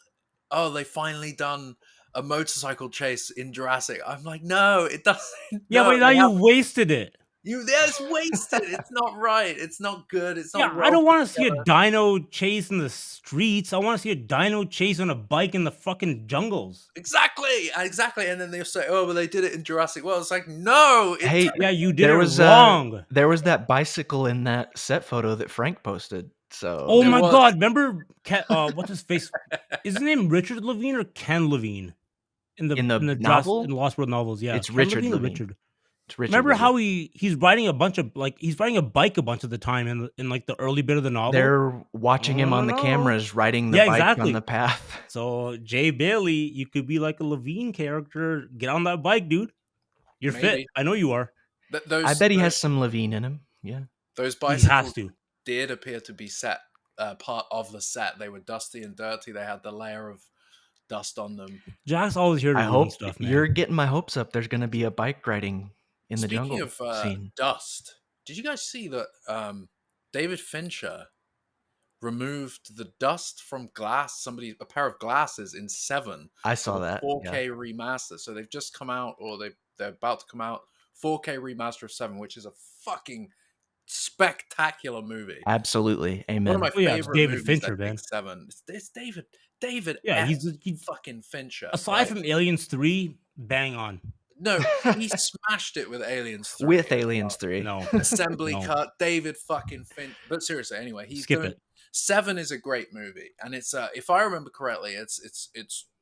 they finally done a motorcycle chase in Jurassic. I'm like, no, it doesn't. Yeah, No, but now they you haven't. wasted it. It's wasted. It's not right. It's not good. It's Yeah, not I well don't put want to see a together. dino chase in the streets. I want to see a dino chase on a bike in the fucking jungles. Exactly. And then they'll say, oh, well, they did it in Jurassic World. It's like, no, it. Hey, Yeah, you did there it was wrong. there was that bicycle in that set photo that Frank posted. Oh So There my was. god, remember what's his face? Is his name Richard Levine or Ken Levine? In the in the in the in novel, the Lost World novels, yeah. it's Ken Richard Levine or Levine. Richard? It's Richard Remember Levine. how he's riding a bunch of he's riding a bike a bunch of the time in like the early bit of the novel? They're watching him on the No. cameras riding the Yeah, bike on exactly. the path. So Jay Bailey, you could be like a Levine character. Get on that bike, dude. You're fit. Maybe. I know you are. I bet he has some Levine in him. Yeah. Those He has bicycles to. did appear to be part of the set. They were dusty and dirty. They had the layer of dust on them. Jack's always here to I ruin hope stuff, you're man. getting my hopes up. There's going to be a bike riding in the Speaking jungle of scene. dust, did you guys see that David Fincher removed the dust from a pair of glasses in 7 I for saw the that. 4K Yeah. remaster? So they've just come out, or they're about to come out, 4K remaster of 7, which is a fucking spectacular movie. Absolutely. One of Amen. my Oh yeah, it's favorite David movies, Fincher, I think. man. 7. It's David Yeah, F. he fucking Fincher. aside Right? from Aliens 3, bang on. No, he smashed it with Aliens 3. With Aliens 3. No. Assembly No. cut, David fucking Finch. But seriously, anyway, he's Skip doing it. 7 is a great movie, and it's if I remember correctly, it's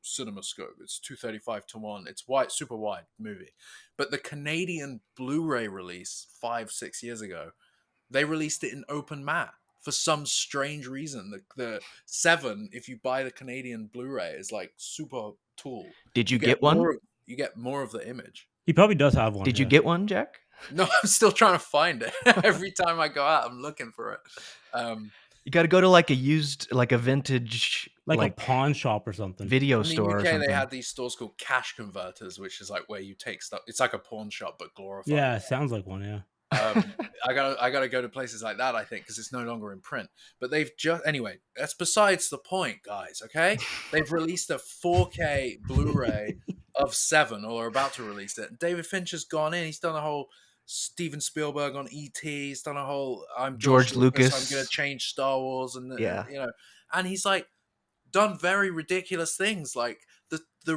CinemaScope. It's 235:1. It's super wide movie, but the Canadian Blu-ray release 5-6 years ago, they released it in open matte for some strange reason. The 7, if you buy the Canadian Blu-ray, is like super tall. Did you get one? You get more of the image. He probably does have one. Did you yeah. get one, Jack? No, I'm still trying to find it. Every time I go out, I'm looking for it. You got to go to like a vintage, like a pawn shop or something. video In the store or UK, something. they had these stores called cash converters, which is like where you take stuff. It's like a pawn shop, but glorified. Yeah, sounds like one. Yeah. I gotta go to places like that, I think, because it's no longer in print. But they've just anyway. That's besides the point, guys. Okay, they've released a 4K Blu-ray of 7, or are about to release it. David Fincher's gone in. He's done a whole Steven Spielberg on E.T. He's done a whole I'm George Lucas. I'm gonna change Star Wars, and Yeah. and he's like done very ridiculous things, like the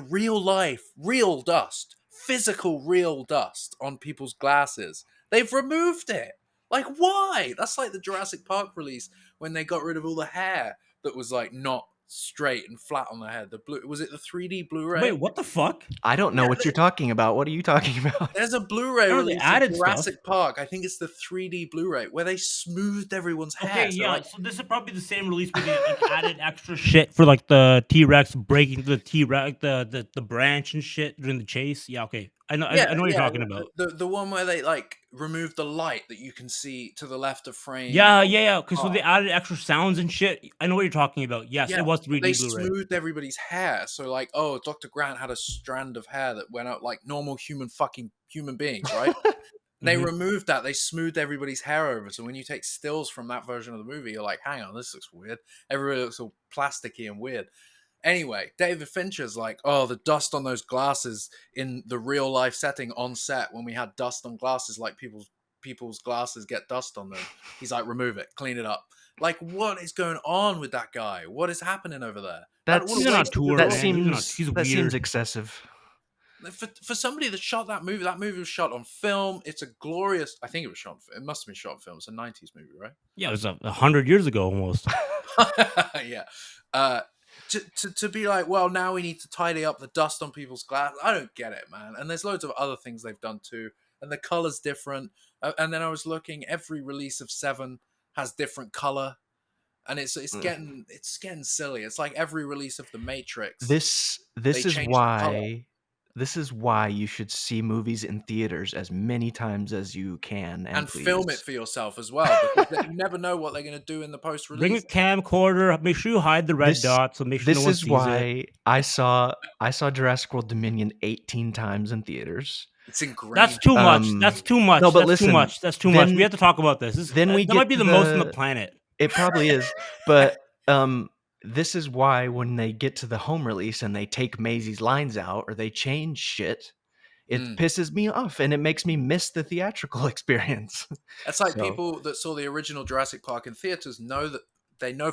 real dust, physical real dust on people's glasses. They've removed it. Like, why? That's like the Jurassic Park release when they got rid of all the hair that was like not straight and flat on the head. Was it the 3D Blu-ray? Wait, what the fuck? I don't know what you're talking about. What are you talking about? There's a Blu-ray No, they release added of stuff. Jurassic Park. I think it's the 3D Blu-ray where they smoothed everyone's hair. Okay, So, yeah. like, So this is probably the same release where they like, added extra shit for like the T-Rex breaking the T-Rex, the branch and shit during the chase. Yeah, okay. I know what you're talking about. The one where they like removed the light that you can see to the left of frame. Yeah. Okay, so they added extra sounds and shit. I know what you're talking about. Yes, Yeah, it was but 3D they Blu-ray. smoothed everybody's hair. So like, oh, Dr. Grant had a strand of hair that went out like normal human beings, right? They Mhm. removed that. They smoothed everybody's hair over. So when you take stills from that version of the movie, you're like, hang on, this looks weird. Everybody looks all plasticky and weird. Anyway, David Fincher's like, oh, the dust on those glasses in the real life setting on set when we had dust on glasses, like people's glasses get dust on them. He's like, remove it, clean it up. Like, what is going on with that guy? What is happening over there? That's He's on a tour, that man. seems He's that seems weird. excessive. For somebody that shot that movie was shot on film. It's a glorious. I think it was shot. It must have been shot on film. It's a '90s movie, right? Yeah, it was 100 years ago almost. Yeah. Uh, to be like, well, now we need to tidy up the dust on people's glass. I don't get it, man. And there's loads of other things they've done too, and the color's different. And then I was looking. Every release of Seven has different color, and it's getting silly. It's like every release of The Matrix. This They is change the color. why you should see movies in theaters as many times as you can, And please film it for yourself as well, because you never know what they're going to do in the Bring a post-release. camcorder. Make sure you hide the red This dot, so make sure no this one is sees it. why I saw Jurassic World Dominion 18 times in theaters. It's ingrained. That's too much. That's too much. No, but That's listen, too much. That's too much. We then- have to talk about this. then we that get might be to the most on the the- planet. It probably is, but this is why when they get to the home release and they take Maisie's lines out or they change shit, it pisses me off and it makes me miss the theatrical experience. It's like So- people that saw the original Jurassic Park in theaters know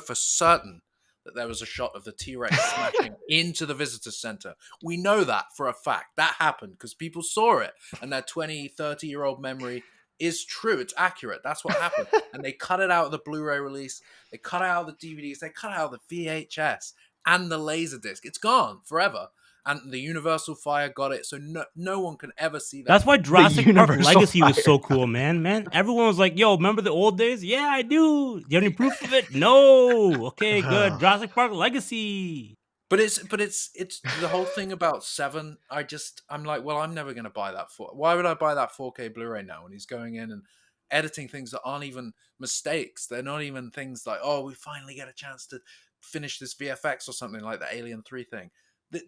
for certain that there was a shot of the T-Rex smashing into the visitor center. We know that for a fact. That happened because people saw it, and their 20, 30-year-old memory is true. It's accurate. That's what happened. And they cut it out of the Blu-ray release. They cut it out of the DVDs. They cut it out of the VHS and the Laserdisc. It's gone forever. And the Universal Fire got it, so no one can ever see that. That's why Jurassic Park Universal Legacy was Fire. so cool, man. Everyone was like, "Yo, remember the old days?" Yeah, I do. Do you have any proof of it? No. Okay, good. Jurassic Park Legacy. But it's the whole thing about Seven. I'm like, well, I'm never gonna buy that why would I buy that 4K Blu-ray now when he's going in and editing things that aren't even mistakes? They're not even things like, oh, we finally get a chance to finish this VFX or something like the Alien 3 thing.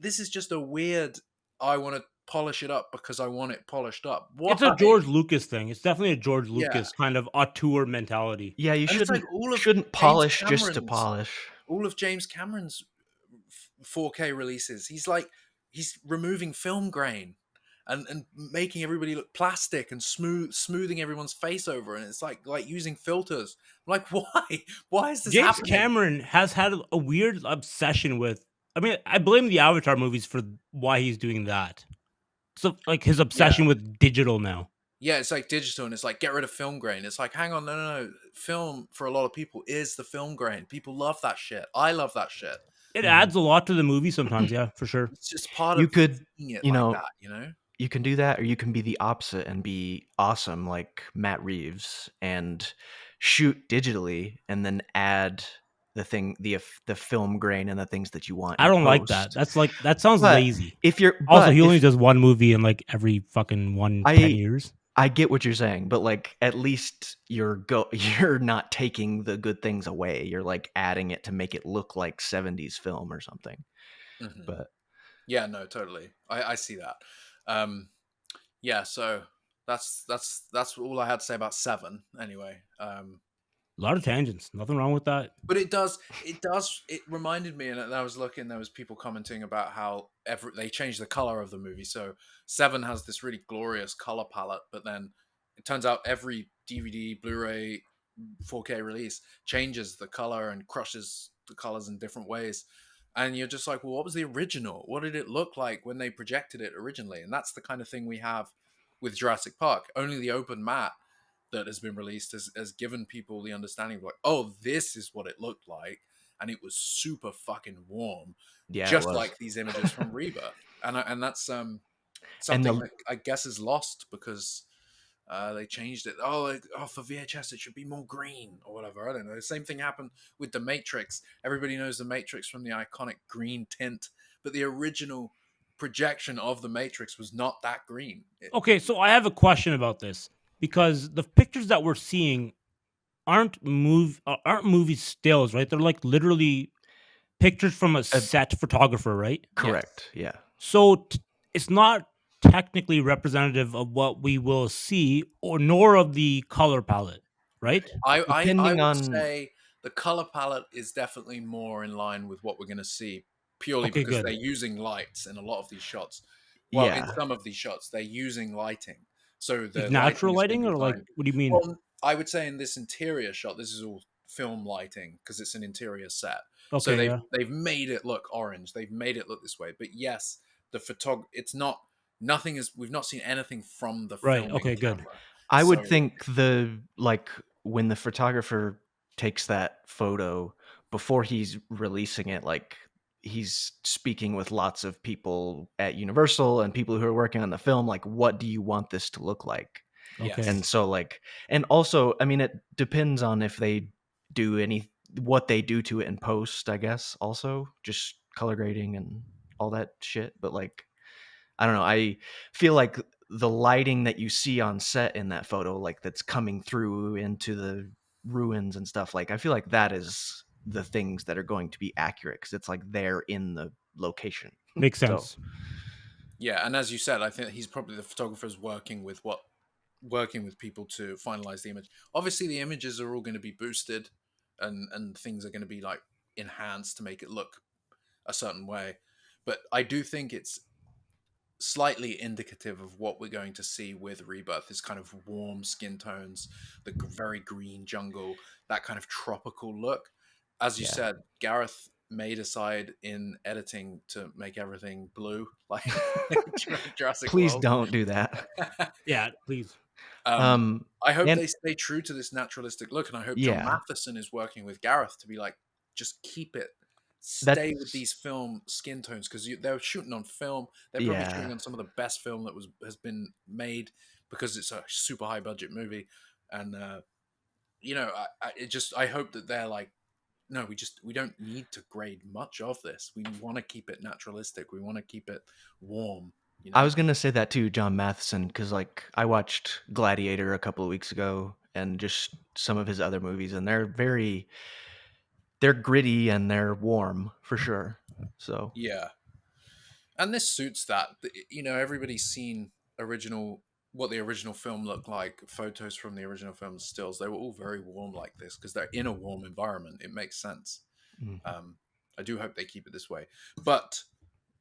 This is just a weird, I want to polish it up because I want it polished up. Why? It's a George Lucas thing. It's definitely a George Yeah. Lucas kind of auteur mentality. Yeah, you And it's shouldn't like all of shouldn't James polish just to Cameron's- polish. All of James Cameron's 4K releases, he's removing film grain and making everybody look plastic and smoothing everyone's face over, and it's like using filters. I'm like, why is this James happening? Cameron has had a weird obsession with. I mean, I blame the Avatar movies for why he's doing that. So, like his obsession with digital now. Yeah, it's like digital, and it's like get rid of film grain. It's like, hang on, no. Film for a lot of people is the film grain. People love that shit. I love that shit. It adds a lot to the movie sometimes, yeah, for sure. It's just part You of could, seeing it you like know, that, you know? You can do that, or you can be the opposite and be awesome like Matt Reeves and shoot digitally and then add the film grain and the things that you want. I in don't like post. that. That sounds But lazy. If you're Also, but he only if- does one movie in like every fucking 10 years. I get what you're saying, but like at least you're not taking the good things away. You're like adding it to make it look like 70s film or something. Mhm. But Yeah, no, totally. I see that. Yeah, so that's all I had to say about Seven. Anyway, A lot of tangents. Nothing wrong with that. but it reminded me, and I was looking. There was people commenting about how they changed the color of the movie. So Seven has this really glorious color palette, but then it turns out every DVD, Blu-ray, 4K release changes the color and crushes the colors in different ways. And you're just like, well, what was the original? What did it look like when they projected it originally? And that's the kind of thing we have with Jurassic Park. Only the open matte that has been released has given people the understanding of like, oh, this is what it looked like. And it was super fucking warm. yeah, Just it was. like these images from Rebirth. And that's something that I guess is lost because they changed it. For VHS, it should be more green or whatever. I don't know. The same thing happened with The Matrix. Everybody knows The Matrix from the iconic green tint, but the original projection of The Matrix was not that green. Okay, so I have a question about this because the pictures that we're seeing aren't movie stills, right? They're like literally pictures from a set photographer, right? Correct. Yeah. So it's not technically representative of what we will see, or nor of the color palette, right? I Depending would on- say the color palette is definitely more in line with what we're going to see, purely Okay, because good. they're using lights in a lot of these shots. Well, in Yeah. some of these shots, they're using lighting. So the Like natural lighting lighting, is or like designed- what do you mean? Well, I would say in this interior shot, this is all film lighting because it's an interior set. So Okay, they've made it look orange. They've made it look this way. But yes, it's not we've not seen anything from the Right. filming Okay. Good. camera. I would So think when the photographer takes that photo before he's releasing it, like he's speaking with lots of people at Universal and people who are working on the film, like, what do you want this to look like? Okay. And yes, so and also, I mean, it depends on if they do what they do to it in post, I guess, also just color grading and all that shit. But like, I don't know. I feel like the lighting that you see on set in that photo, like that's coming through into the ruins and stuff, like I feel like that is the things that are going to be accurate because it's like they're in the location. Makes So sense. yeah, and as you said, I think he's probably the photographer's working with people to finalize the image. Obviously, the images are all going to be boosted, and things are going to be like enhanced to make it look a certain way. But I do think it's slightly indicative of what we're going to see with Rebirth. This kind of warm skin tones, the very green jungle, that kind of tropical look. As you yeah, said, Gareth may decide in editing to make everything blue, like Jurassic please World. don't do that. Yeah. Please. um, Um, I hope and they stay true to this naturalistic look, and I hope John yeah, Matheson is working with Gareth to be like, just keep it, stay with that's these film skin tones, because they're shooting on film. They're probably yeah. shooting on some of the best film that has been made because it's a super high budget movie, and I hope that they're like, no, we don't need to grade much of this. We want to keep it naturalistic. We want to keep it warm. You I know. was gonna say that too, John Matheson, because like I watched Gladiator a couple of weeks ago and just some of his other movies, and they're gritty and they're warm for sure. So Yeah. And this suits that. Everybody's seen original what the original film looked like, photos from the original film stills. They were all very warm like this because they're in a warm environment. It makes sense. mhm. um, I do hope they keep it this way, but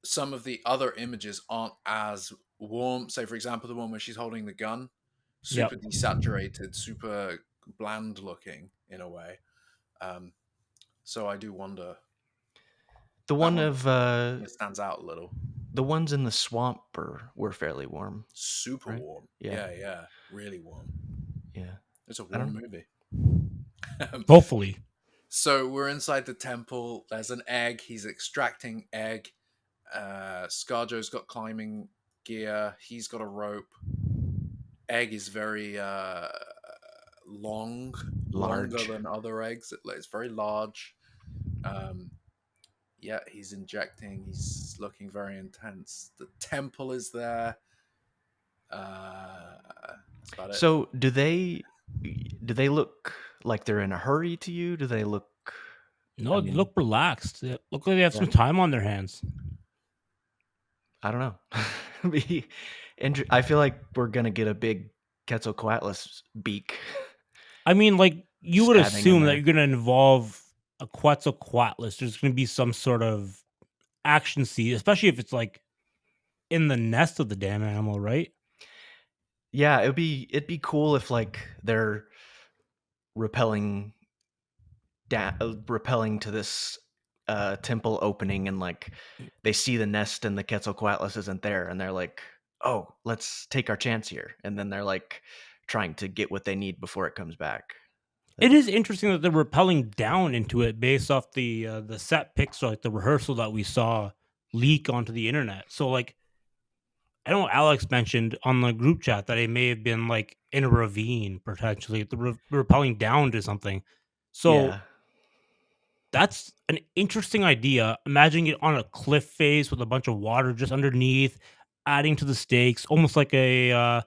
some of the other images aren't as warm. Say for example the one where she's holding the gun, Yep. super desaturated, super bland looking in a way. um, so I do wonder. the That one one of stands out a little. the ones in the swamp were fairly warm, Super right? warm. Yeah, Yeah, really warm. yeah. It's a I warm don't. movie. Hopefully. So we're inside the temple. There's an egg. He's extracting egg. Scarjo's got climbing gear. He's got a rope. Egg is very longer Large. than other eggs. It's very large. Um, yeah, he's injecting. He's looking very intense. The temple is there. That's about it. So do they look like they're in a hurry to you? Do they look? I No, they mean, look relaxed. They look like they have yeah. some time on their hands. I don't know. I feel like we're gonna get a big Quetzalcoatlus beak I mean, like you would stabbing in assume that there. you're gonna involve a Quetzalcoatlus. There's gonna be some sort of action scene, especially if it's like in the nest of the damn animal, right? Yeah, it'd be cool if like they're repelling repelling to this temple opening and like they see the nest and the Quetzalcoatlus isn't there and they're like, "Oh, let's take our chance here." And then they're like trying to get what they need before it comes back. It That'd be is interesting that they're rappelling down into it based off the set pics, or like the rehearsal that we saw leak onto the internet. So like I know Alex mentioned on the group chat that it may have been like in a ravine potentially, the rappelling down to something. So yeah. that's an interesting idea. Imagining it on a cliff face with a bunch of water just underneath, adding to the stakes, almost like a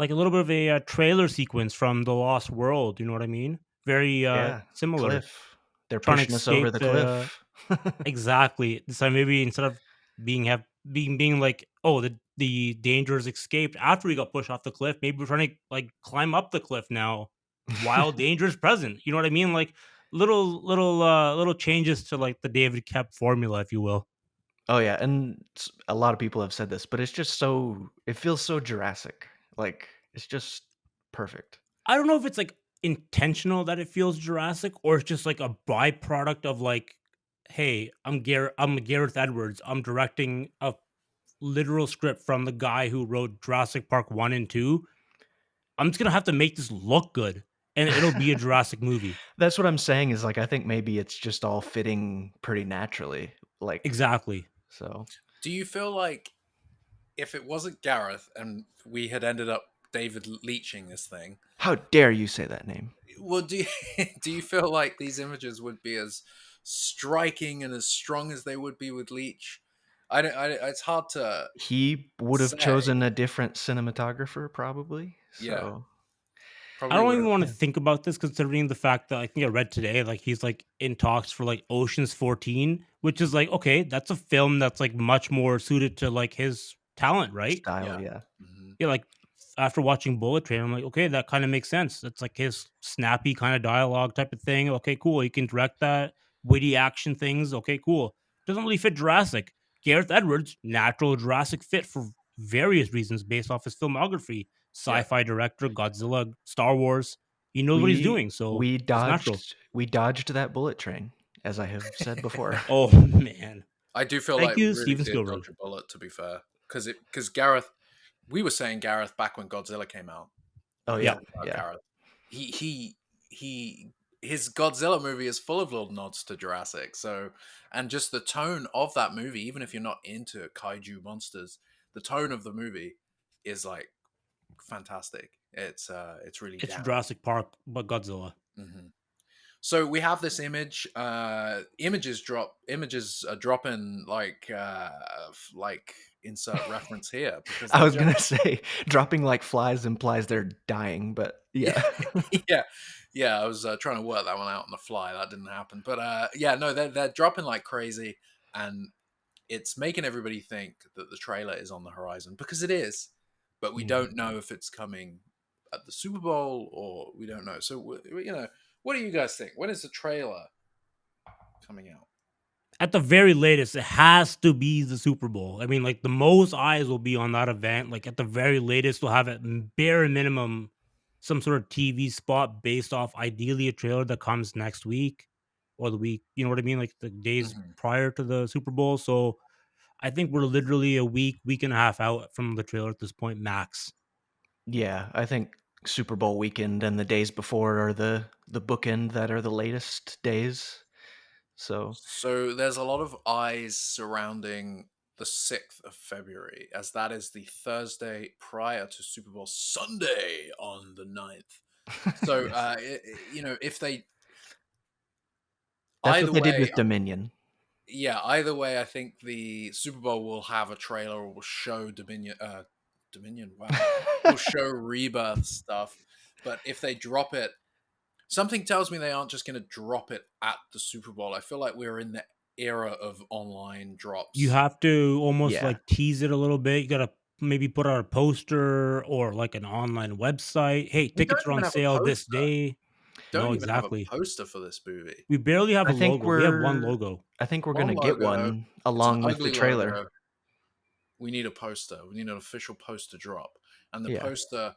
little bit of a trailer sequence from The Lost World. You know what I mean? Very Yeah. similar. Cliff. They're Trying to pushing us over escape the the cliff. exactly. So maybe instead of being like, oh, the dangers escaped after we got pushed off the cliff, maybe we're trying to like climb up the cliff now while danger is present. You know what I mean? Like little changes to like the David Kep formula, if you will. Oh yeah, and a lot of people have said this, but it's just it feels so Jurassic. Like it's just perfect. I don't know if it's like intentional that it feels Jurassic or it's just like a byproduct of like, hey, I'm Gareth Edwards. I'm directing a literal script from the guy who wrote Jurassic Park 1 and 2, I'm just gonna have to make this look good, and it'll be a Jurassic movie. That's what I'm saying is, like, I think maybe it's just all fitting pretty naturally, like, Exactly. so Do you feel like if it wasn't Gareth and we had ended up David leeching this thing, how dare you say that name? well, do you, do you feel like these images would be as striking and as strong as they would be with Leech? It's hard to He would have say. chosen a different cinematographer probably, Yeah, so I probably don't would even have. wanna yeah. think about this considering the fact that I think I read today, like, he's, like, in talks for, like, Ocean's 14, which is, like, okay, that's a film that's, like, much more suited to, like, his talent, right? Style, Yeah. yeah. Hmm. Yeah, like, after watching Bullet Train, I'm like, "Okay, that kinda makes sense." It's, like, his snappy kinda dialogue type of thing. Okay, cool, he can direct that. Witty action things, okay, cool. Doesn't really fit Jurassic. Gareth Edwards, natural Jurassic fit for various reasons based off his filmography. Yeah. Sci-fi director, Godzilla, Star Wars. He knows what he's We doing, so we it's natural. dodged that bullet train, as I have said before. Oh, man. I do feel Thank like we you, really Steven did Spielberg. dodge a bullet, to be fair, because Gareth, we were saying Gareth back when Godzilla came out. Oh, We were yeah, Yep. talking about yeah. Gareth. He his Godzilla movie is full of little nods to Jurassic. So, and just the tone of that movie, even if you're not into kaiju monsters, the tone of the movie is like fantastic. It's really It's Gareth. Jurassic Park, but Godzilla. Hmm. So we have this image. Images are dropping like insert reference here because I they're was just gonna say, dropping like flies implies they're dying, but yeah, yeah. yeah, yeah. I was trying to work that one out on the fly. That didn't happen. But yeah, no, they're dropping like crazy, and it's making everybody think that the trailer is on the horizon because it is, but we Mhm. don't know if it's coming at the Super Bowl or we don't know. So what do you guys think? When is the trailer coming out? At the very latest, it has to be the Super Bowl. I mean, like, the most eyes will be on that event. Like, at the very latest, we'll have at bare minimum some sort of TV spot based off ideally a trailer that comes next week or the week, you know what I mean? Like the days Hmm. prior to the Super Bowl. So I think we're literally a week and a half out from the trailer at this point, max. Yeah, I think Super Bowl weekend and the days before are the bookend that are the latest days. So, So there's a lot of eyes surrounding the 6th of February, as that is the Thursday prior to Super Bowl Sunday on the 9th. So, yes. if they That's what either they did way, with Dominion. yeah, either way, I think the Super Bowl will have a trailer or will show Dominion, wow, will show Rebirth stuff. But if they drop it, something tells me they aren't just going to drop it at the Super Bowl. I feel like we're in the era of online You drops. have to almost Yeah. like tease it a little bit. You gotta maybe put out a poster or like an online website. Hey, We don't tickets are even on have a sale this poster. day. Don't No, even have a exactly. poster for this movie. We barely have I a think logo. We have one we're logo. I think we're One gonna get logo. one It's an along with the ugly trailer. logo. We need a poster. We need an official poster drop. And the Yeah. poster,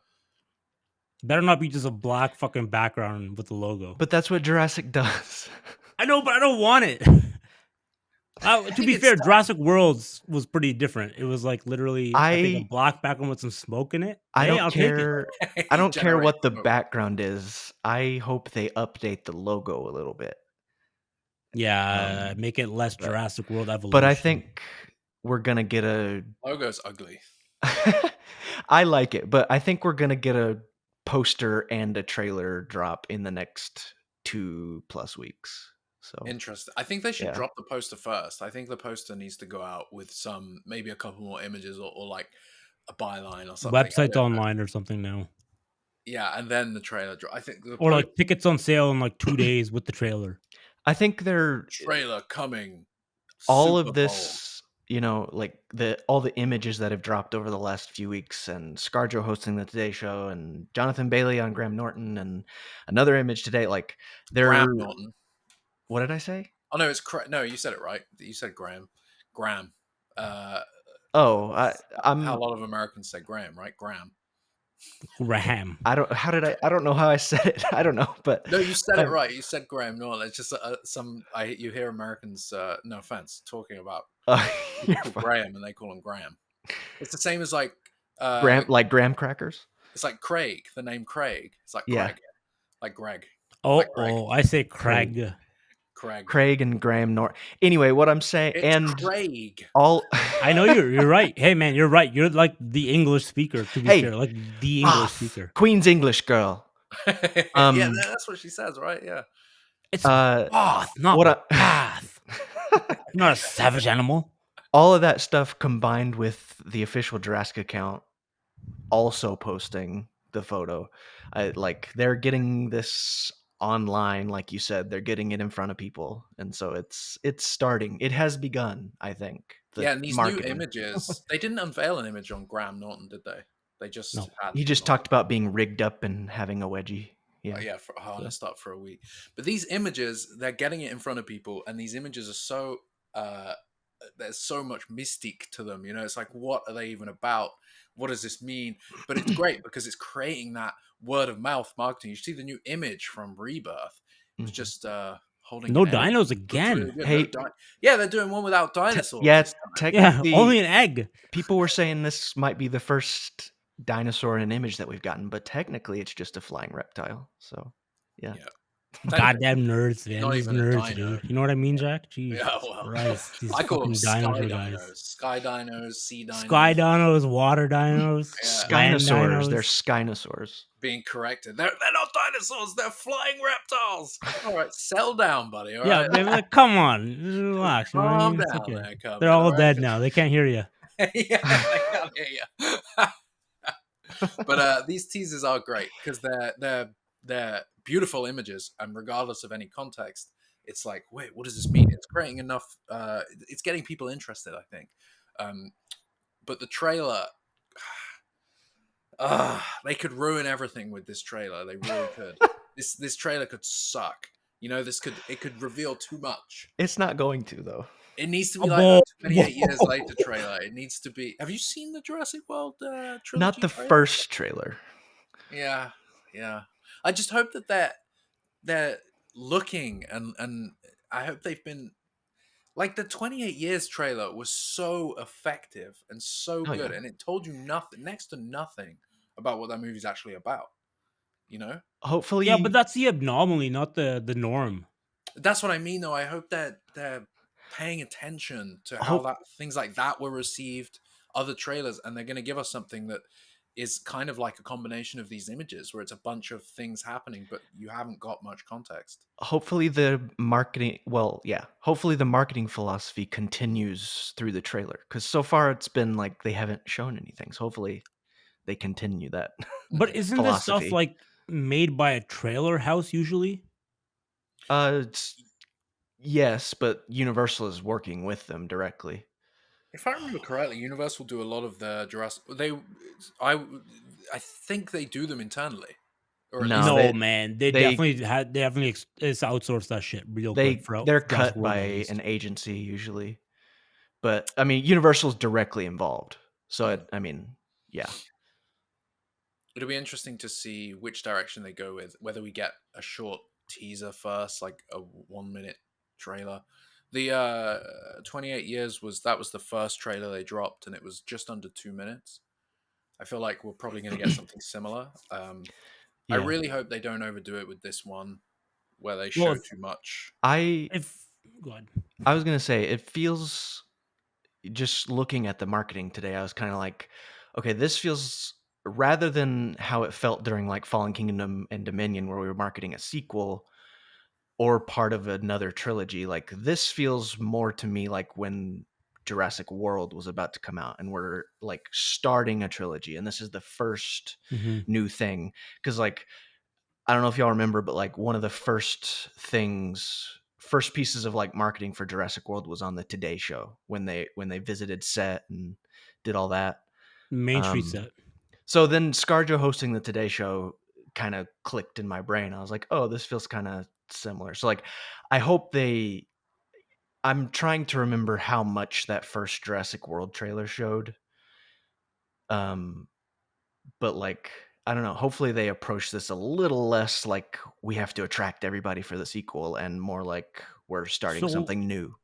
Better not be just a black fucking background with the logo. But that's what Jurassic does. I know, but I don't want it. I To think be it's fair, Jurassic Worlds was pretty different. It was like literally, I think, a I black background with some smoke in it. I Hey, don't I'll take it. care I he don't care generates what the smoke. background is. I hope they update the logo a little bit. Yeah, Um, make it less but Jurassic World but I Evolution. think we're gonna get a Logo's ugly. I like it, but I think we're gonna get a poster and a trailer drop in the next 2 plus weeks. So, Interesting. I think they should yeah. drop the poster first. I think the poster needs to go out with maybe a couple more images or like a byline or something. I Websites don't know. online or something now. Yeah, and then the trailer drop. I think the Or like tickets on sale in like 2 days with the trailer. I think they're trailer coming all Super of Bowl. this, like all the images that have dropped over the last few weeks, and ScarJo hosting the Today Show, and Jonathan Bailey on Graham Norton, and another image today. Like they're Graham Norton. what did I say? Oh no, no, you said it right. You said Graham. Graham. Uh, Oh, how I'm a lot of Americans say Graham, right? Graham. Graham. I don't how did I don't know how I said it. I don't know, but No, you said it um, right. You said Graham Norton. It's just you hear Americans, no offense, talking about uh, you're people fine. Graham and they call him Graham. It's the same as like graham crackers. it's like Craig, the name Craig. It's like Yeah, Greg, like Greg, like Greg, Oh, I say Craig, Craig. Craig. Craig and Graham Norton. Anyway, what I'm saying, It's and Craig. all. I know you're right. Hey man, you're right. You're like the English speaker, to be fair. Hey, Like the English Bath, speaker. Queen's English girl. Yeah, that's what she says, right? Yeah. It's Uh, Bath, not what Bath. You're not a savage animal. all of that stuff combined with the official Jurassic account also posting the photo, like they're getting this online, like you said, they're getting it in front of people, and so it's starting. It has begun, I think. The Yeah, and these new marketing. images, they didn't unveil an image on Graham Norton, did they? They just No. had He him just on. talked about being rigged up and having a wedgie. Yeah. Yeah, for harnessed up for a week. But these images, they're getting it in front of people, and these images are so there's so much mystique to them. You know, it's like, what are they even about? What does this mean? But it's great because it's creating that word of mouth marketing. You see the new image from Rebirth. It was Mhm. just holding No an egg. dinos Looks again. really good. Hey- Yeah, they're doing one without dinosaurs. Yeah, this time. Yeah, technically, only an egg. people were saying this might be the first dinosaur in an image that we've gotten, but technically it's just a flying reptile. So, yeah. Yeah. Goddamn nerds, man. Not These even a nerds, dino. dude. You know what I mean, Jack? Jesus Yeah, well, Christ. These I call them fucking sky dinosaur dinos, guys. sky dinos, sea dinos. Sky dinos, water dinos, Yeah. land Skynosaurs. They're dinos. skynosaurs. Being corrected. They're not dinosaurs. They're flying reptiles. All right, settle down, buddy. All Yeah, right, baby, like, come on. Relax. You know what I calm mean? It's down okay. there, Cubman. They're all right? dead now. They can't hear you. Yeah, I can't hear you. But these teasers are great because they're beautiful images, and regardless of any context, it's like, wait, what does this mean? It's creating enough. It's getting people interested, I think. But the trailer, they could ruin everything with this trailer. They really could. This trailer could suck. You know, it could reveal too much. It's not going to, though. It needs to be Oh, like whoa, a 28 years whoa. later trailer. It needs to be. Have you seen the Jurassic World trilogy? Not the trailer? first trailer. Yeah, yeah. I just hope that they're looking, and I hope they've been like the 28 years trailer was so effective and so Oh, good, yeah. and it told you nothing, next to nothing about what that movie's actually about. You know, Hopefully, Yeah, but that's the anomaly, not the norm. that's what I mean. Though I hope that they're paying attention to how Hope- that things like that were received, other trailers, and they're going to give us something that is kind of like a combination of these images where it's a bunch of things happening, but you haven't got much context. hopefully the marketing. Well, yeah. Hopefully the marketing philosophy continues through the trailer, because so far it's been like they haven't shown anything. So hopefully they continue that. But isn't this stuff Philosophy. like made by a trailer house usually? Yes, but Universal is working with them directly. If I remember correctly, Universal do a lot of the Jurassic. I think they do them internally, or at No, least No, they- man. They they- definitely it's outsourced that shit real quick. They're Jurassic cut World, by at least. an agency usually, but I mean Universal's directly involved. So I mean, yeah. it'll be interesting to see which direction they go with. Whether we get a short teaser first, like a 1 minute trailer. The 28 years was the first trailer they dropped, and it was just under 2 minutes. I feel like we're probably going to get something similar. I Yeah. really hope they don't overdo it with this one, where they Well, show too much. If go ahead. I was gonna say it feels, just looking at the marketing today, I was kind of like, okay, this feels, rather than how it felt during like Fallen Kingdom and Dominion, where we were marketing a sequel or part of another trilogy, like this feels more to me like when Jurassic World was about to come out and we're like starting a trilogy and this is the first Mhm. new thing. Because like, I don't know if y'all remember, but like one of the first pieces of like marketing for Jurassic World was on the Today Show when they visited set and did all that. Main Street Um, set. So then ScarJo hosting the Today Show kind of clicked in my brain. I was like, oh, this feels kind of similar. So like, I hope I'm trying to remember how much that first Jurassic World trailer showed. But like, I don't know. Hopefully they approach this a little less like we have to attract everybody for the sequel and more like we're starting So- something new.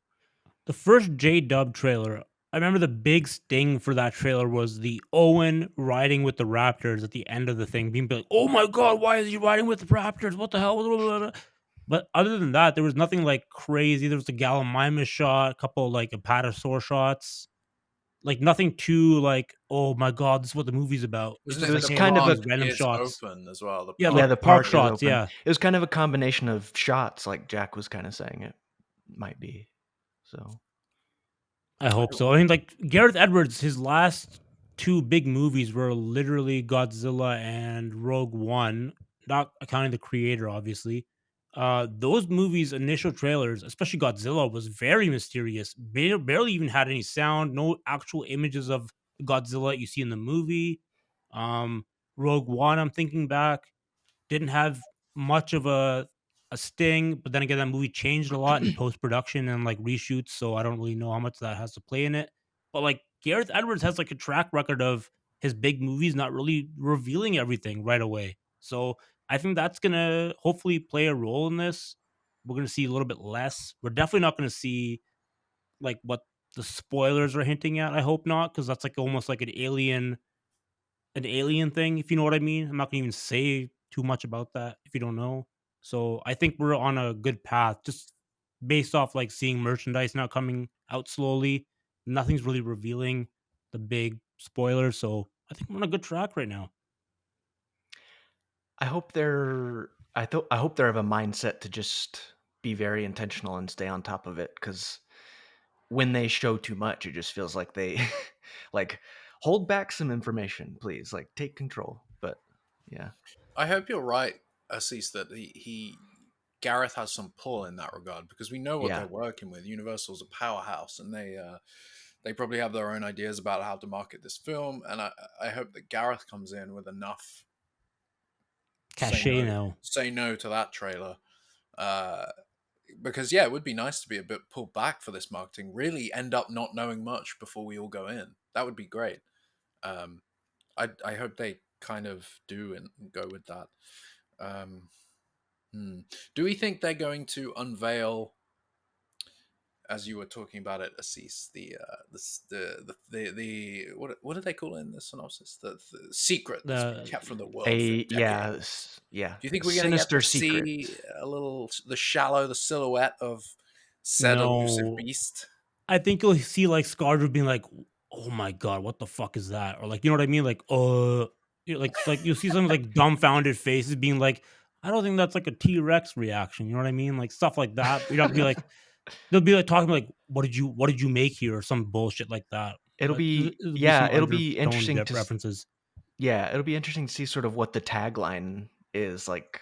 The first J-Dub trailer, I remember the big sting for that trailer was the Owen riding with the Raptors at the end of the thing, being like, "Oh my god, why is he riding with the Raptors? What the hell?" But other than that, there was nothing like crazy. There was a Gallimimus shot, a couple like Apatosaur shots, like nothing too like, "Oh my god, this is what the movie's about." It's Wasn't It just it like, the was "Hey, look kind at of park a these random is shots." open as well? The Yeah, park. yeah, like the park park is shots. open. Yeah, It was kind of a combination of shots, like Jack was kind of saying it might be. So I hope so. I mean, like Gareth Edwards, his last two big movies were literally Godzilla and Rogue One, not accounting the creator, obviously. Those movies' initial trailers, especially Godzilla, was very mysterious. Barely even had any sound, no actual images of Godzilla you see in the movie. Um, Rogue One, I'm thinking back, didn't have much of a sting, but then again, that movie changed a lot in post production and like reshoots, so I don't really know how much that has to play in it. But like Gareth Edwards has like a track record of his big movies not really revealing everything right away. So I think that's gonna hopefully play a role in this. We're gonna see a little bit less. We're definitely not gonna see like what the spoilers are hinting at. I hope not, because that's like almost like an alien thing, if you know what I mean. I'm not gonna even say too much about that if you don't know. So I think we're on a good path, just based off like seeing merchandise now coming out slowly. Nothing's really revealing the big spoilers, so I think we're on a good track right now. I hope they're I hope they have a mindset to just be very intentional and stay on top of it, because when they show too much, it just feels like they like hold back some information, please. Like take control. But yeah. I hope you're right, Assis, that he Gareth has some pull in that regard because we know what they're Yeah. working with. Universal's a powerhouse, and they probably have their own ideas about how to market this film. And I hope that Gareth comes in with enough Cachet now. say no to that trailer. Uh, because yeah, it would be nice to be a bit pulled back for this marketing. Really end up not knowing much before we all go in. That would be great. Um, I hope they kind of do and go with that. Um, Do we think they're going to unveil, as you were talking about it, Assis, the what do they call it in the synopsis? The secret that's been The kept from the world for decades. Yeah. Do you think A we're going to get sinister to secret. see a little the silhouette of said elusive no, beast? I think you'll see like Scarjo being like, "Oh my god, what the fuck is that?" Or like, you know what I mean? Like, like you'll see some like dumbfounded faces being like, "I don't think that's like a T-Rex reaction." You know what I mean? Like stuff like that. You're not gonna be like, they'll be like talking like, "What did you make here?" or some bullshit like that. It'll But be it'll be yeah, some it'll be undertone interesting to references. yeah, it'll be interesting to see sort of what the tagline is, like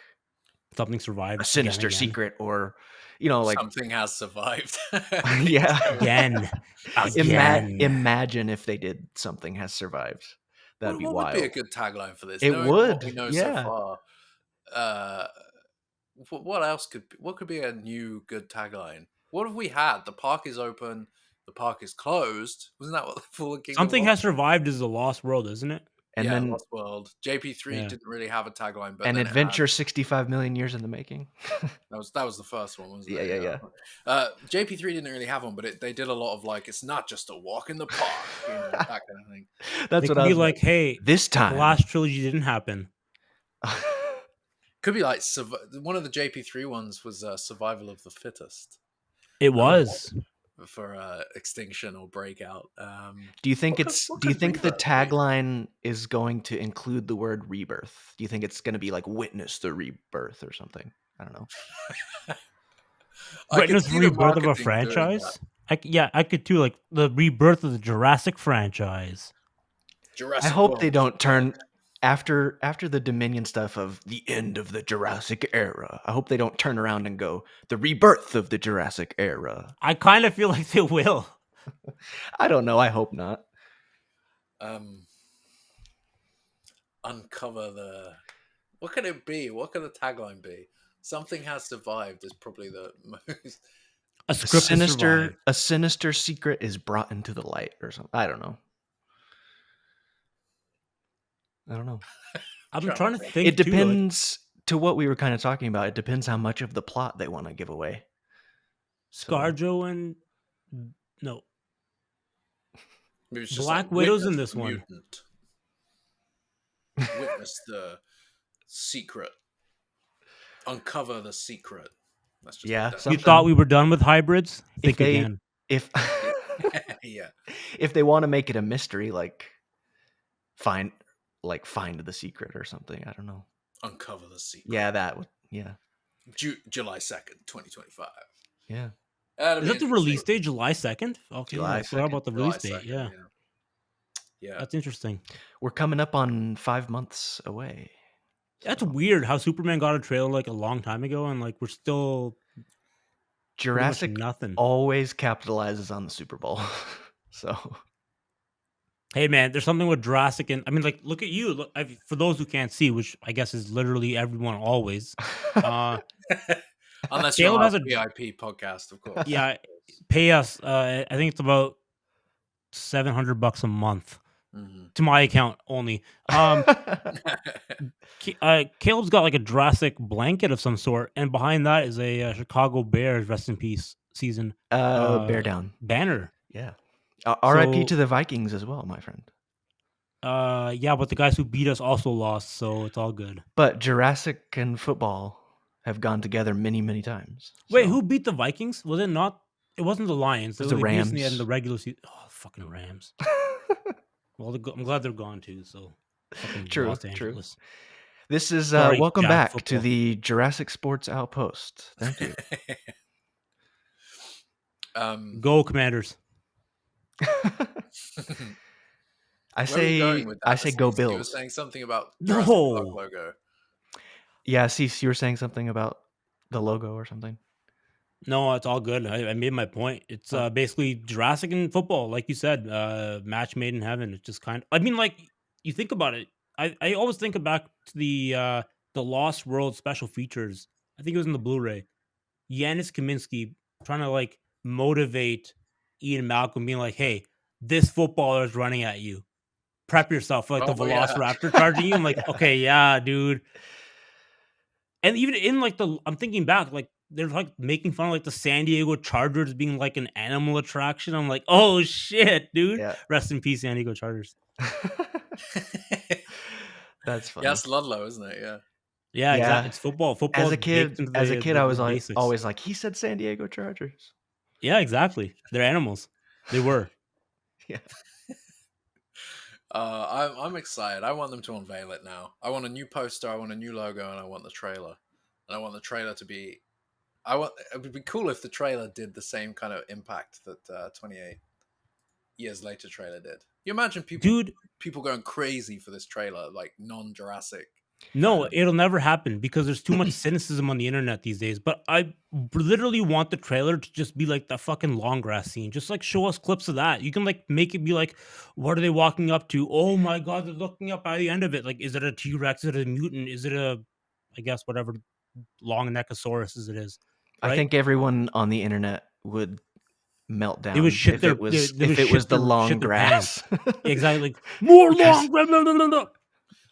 Something a survived sinister again, secret, or like Something has survived. Keeps yeah. going. again, again. Imagine if they did something has survived. That'd be What would be a wild. good tagline for this? It Knowing what we would. know so Yeah. far, uh, what else what could be a new good tagline? What have we had? The park is open. The park is closed. Wasn't that what the Fallen Kingdom Something was? has survived is the lost world, isn't it? And Yeah, then Lost World. JP3 Yeah. didn't really have a tagline, but an then it had adventure 65 million years in the making. that was the first one, wasn't Yeah, it? yeah, Yeah. yeah. JP3 didn't really have one, but they did a lot of like it's not just a walk in the park, that kind of thing. That's They what could I be was like, like. "Hey, This the time. last trilogy didn't happen." Could be like one of the JP3 ones was Survival of the Fittest. It That would was. for extinction or breakout. Do you Could think the Rebirth be? tagline is going to include the word rebirth? Do you think it's going to be like witness the rebirth or something? I don't know. I could Witness see the rebirth of a marketing doing that. franchise? I could too, like, the rebirth of the Jurassic franchise. I Jurassic hope they World. don't turn after the Dominion stuff of the end of the Jurassic era. I hope they don't turn around and go the rebirth of the Jurassic era. I kinda feel like they will. I don't know. I hope not. Um, uncover the. What can it be? What can the tagline be? Something has survived is probably the most. A script has survived. A sinister secret is brought into the light or something. I don't know. I don't know. I'm Trying to trying to think. It think too, like, depends to what we were kind of talking about. It depends how much of the plot they want to give away. So ScarJo and no. Maybe it's just like Black Widow's in witness this the one. mutant, witness the secret, uncover the secret. Let's just Yeah, put that. You something. thought we were done with hybrids? If Think they again. if Yeah. if they want to make it a mystery, like find the secret or something. I don't know. Uncover the secret. Yeah, that would. Yeah, July 2nd, 2025. yeah. That'll Is be that the release interesting. date? July 2nd? Okay, July I forgot 2nd. about the July release date. 2nd, Yeah, yeah. that's interesting. We're coming up on 5 months away. That's so. weird how Superman got a trailer like a long time ago, and like we're still pretty much Jurassic nothing. always capitalizes on the Super Bowl. So Hey man, there's something with Jurassic, and I mean, like, look at you. Look, for those who can't see, which I guess is literally everyone always. Unless you're Caleb on has a a VIP podcast, of course. yeah. Pay us. I think it's about $700 a month Mhm. to my account only. Caleb's got like a Jurassic blanket of some sort, and behind that is a Chicago Bears rest in peace season Bear down. banner. Yeah. R.I.P. So, to the Vikings as well, my friend. yeah, but the guys who beat us also lost, so it's all good. But Jurassic and football have gone together many, many times. Wait, so. who beat the Vikings? Was it not? It wasn't the Lions. It was They the beat us in Rams. the regular season. Oh, fucking Rams. Well, I'm glad they're gone too. So, fucking True, Los true. Angeles. This is Sorry, welcome Jag back to football. the Jurassic Sports Outpost. Thank you. Go Commanders. I Where are you going say with I that? say go Cease? You were Bills. saying something about No. Jurassic Park logo. Yeah, Cease, you were saying something about the logo or something. No, it's all good. I made my point. It's basically Jurassic and football, like you said, match made in heaven. It's just I mean, like, you think about it. I always think back to the Lost World special features. I think it was in the Blu-ray. Yanis Kaminski trying to like motivate Ian Malcolm, being like, "Hey, this footballer is running at you. Prep yourself for like the Oh, yeah. Velociraptor charging you." I'm like, okay, yeah, dude. And even in like I'm thinking back, like they're like making fun of like the San Diego Chargers being like an animal attraction. I'm like, oh shit, dude. Yeah. Rest in peace, San Diego Chargers. That's funny. Yeah, it's Ludlow, isn't it? Yeah. Yeah, Yeah. exactly. It's football. Football As a kid, baked into I was the like, basics. always like, he said San Diego Chargers. Yeah, exactly. They're animals. They were. Yeah. I'm excited. I want them to unveil it now. I want a new poster. I want a new logo, and I want the trailer. And I want the trailer to be. It would be cool if the trailer did the same kind of impact that 28 years later trailer did. You imagine people going crazy for this trailer, like non-Jurassic. No, it'll never happen because there's too much cynicism on the internet these days. But I literally want the trailer to just be like that fucking long grass scene. Just like show us clips of that. You can like make it be like, what are they walking up to? Oh my god, they're looking up by the end of it. Like, is it a T-Rex? Is it a mutant? Is it I guess whatever long neckosaurus as it is. Right? I think everyone on the internet would melt down. They would shit if their it was they would if it was shit the their- long shit their grass. Exactly. Like, more Because- long. Blah, blah, blah, blah.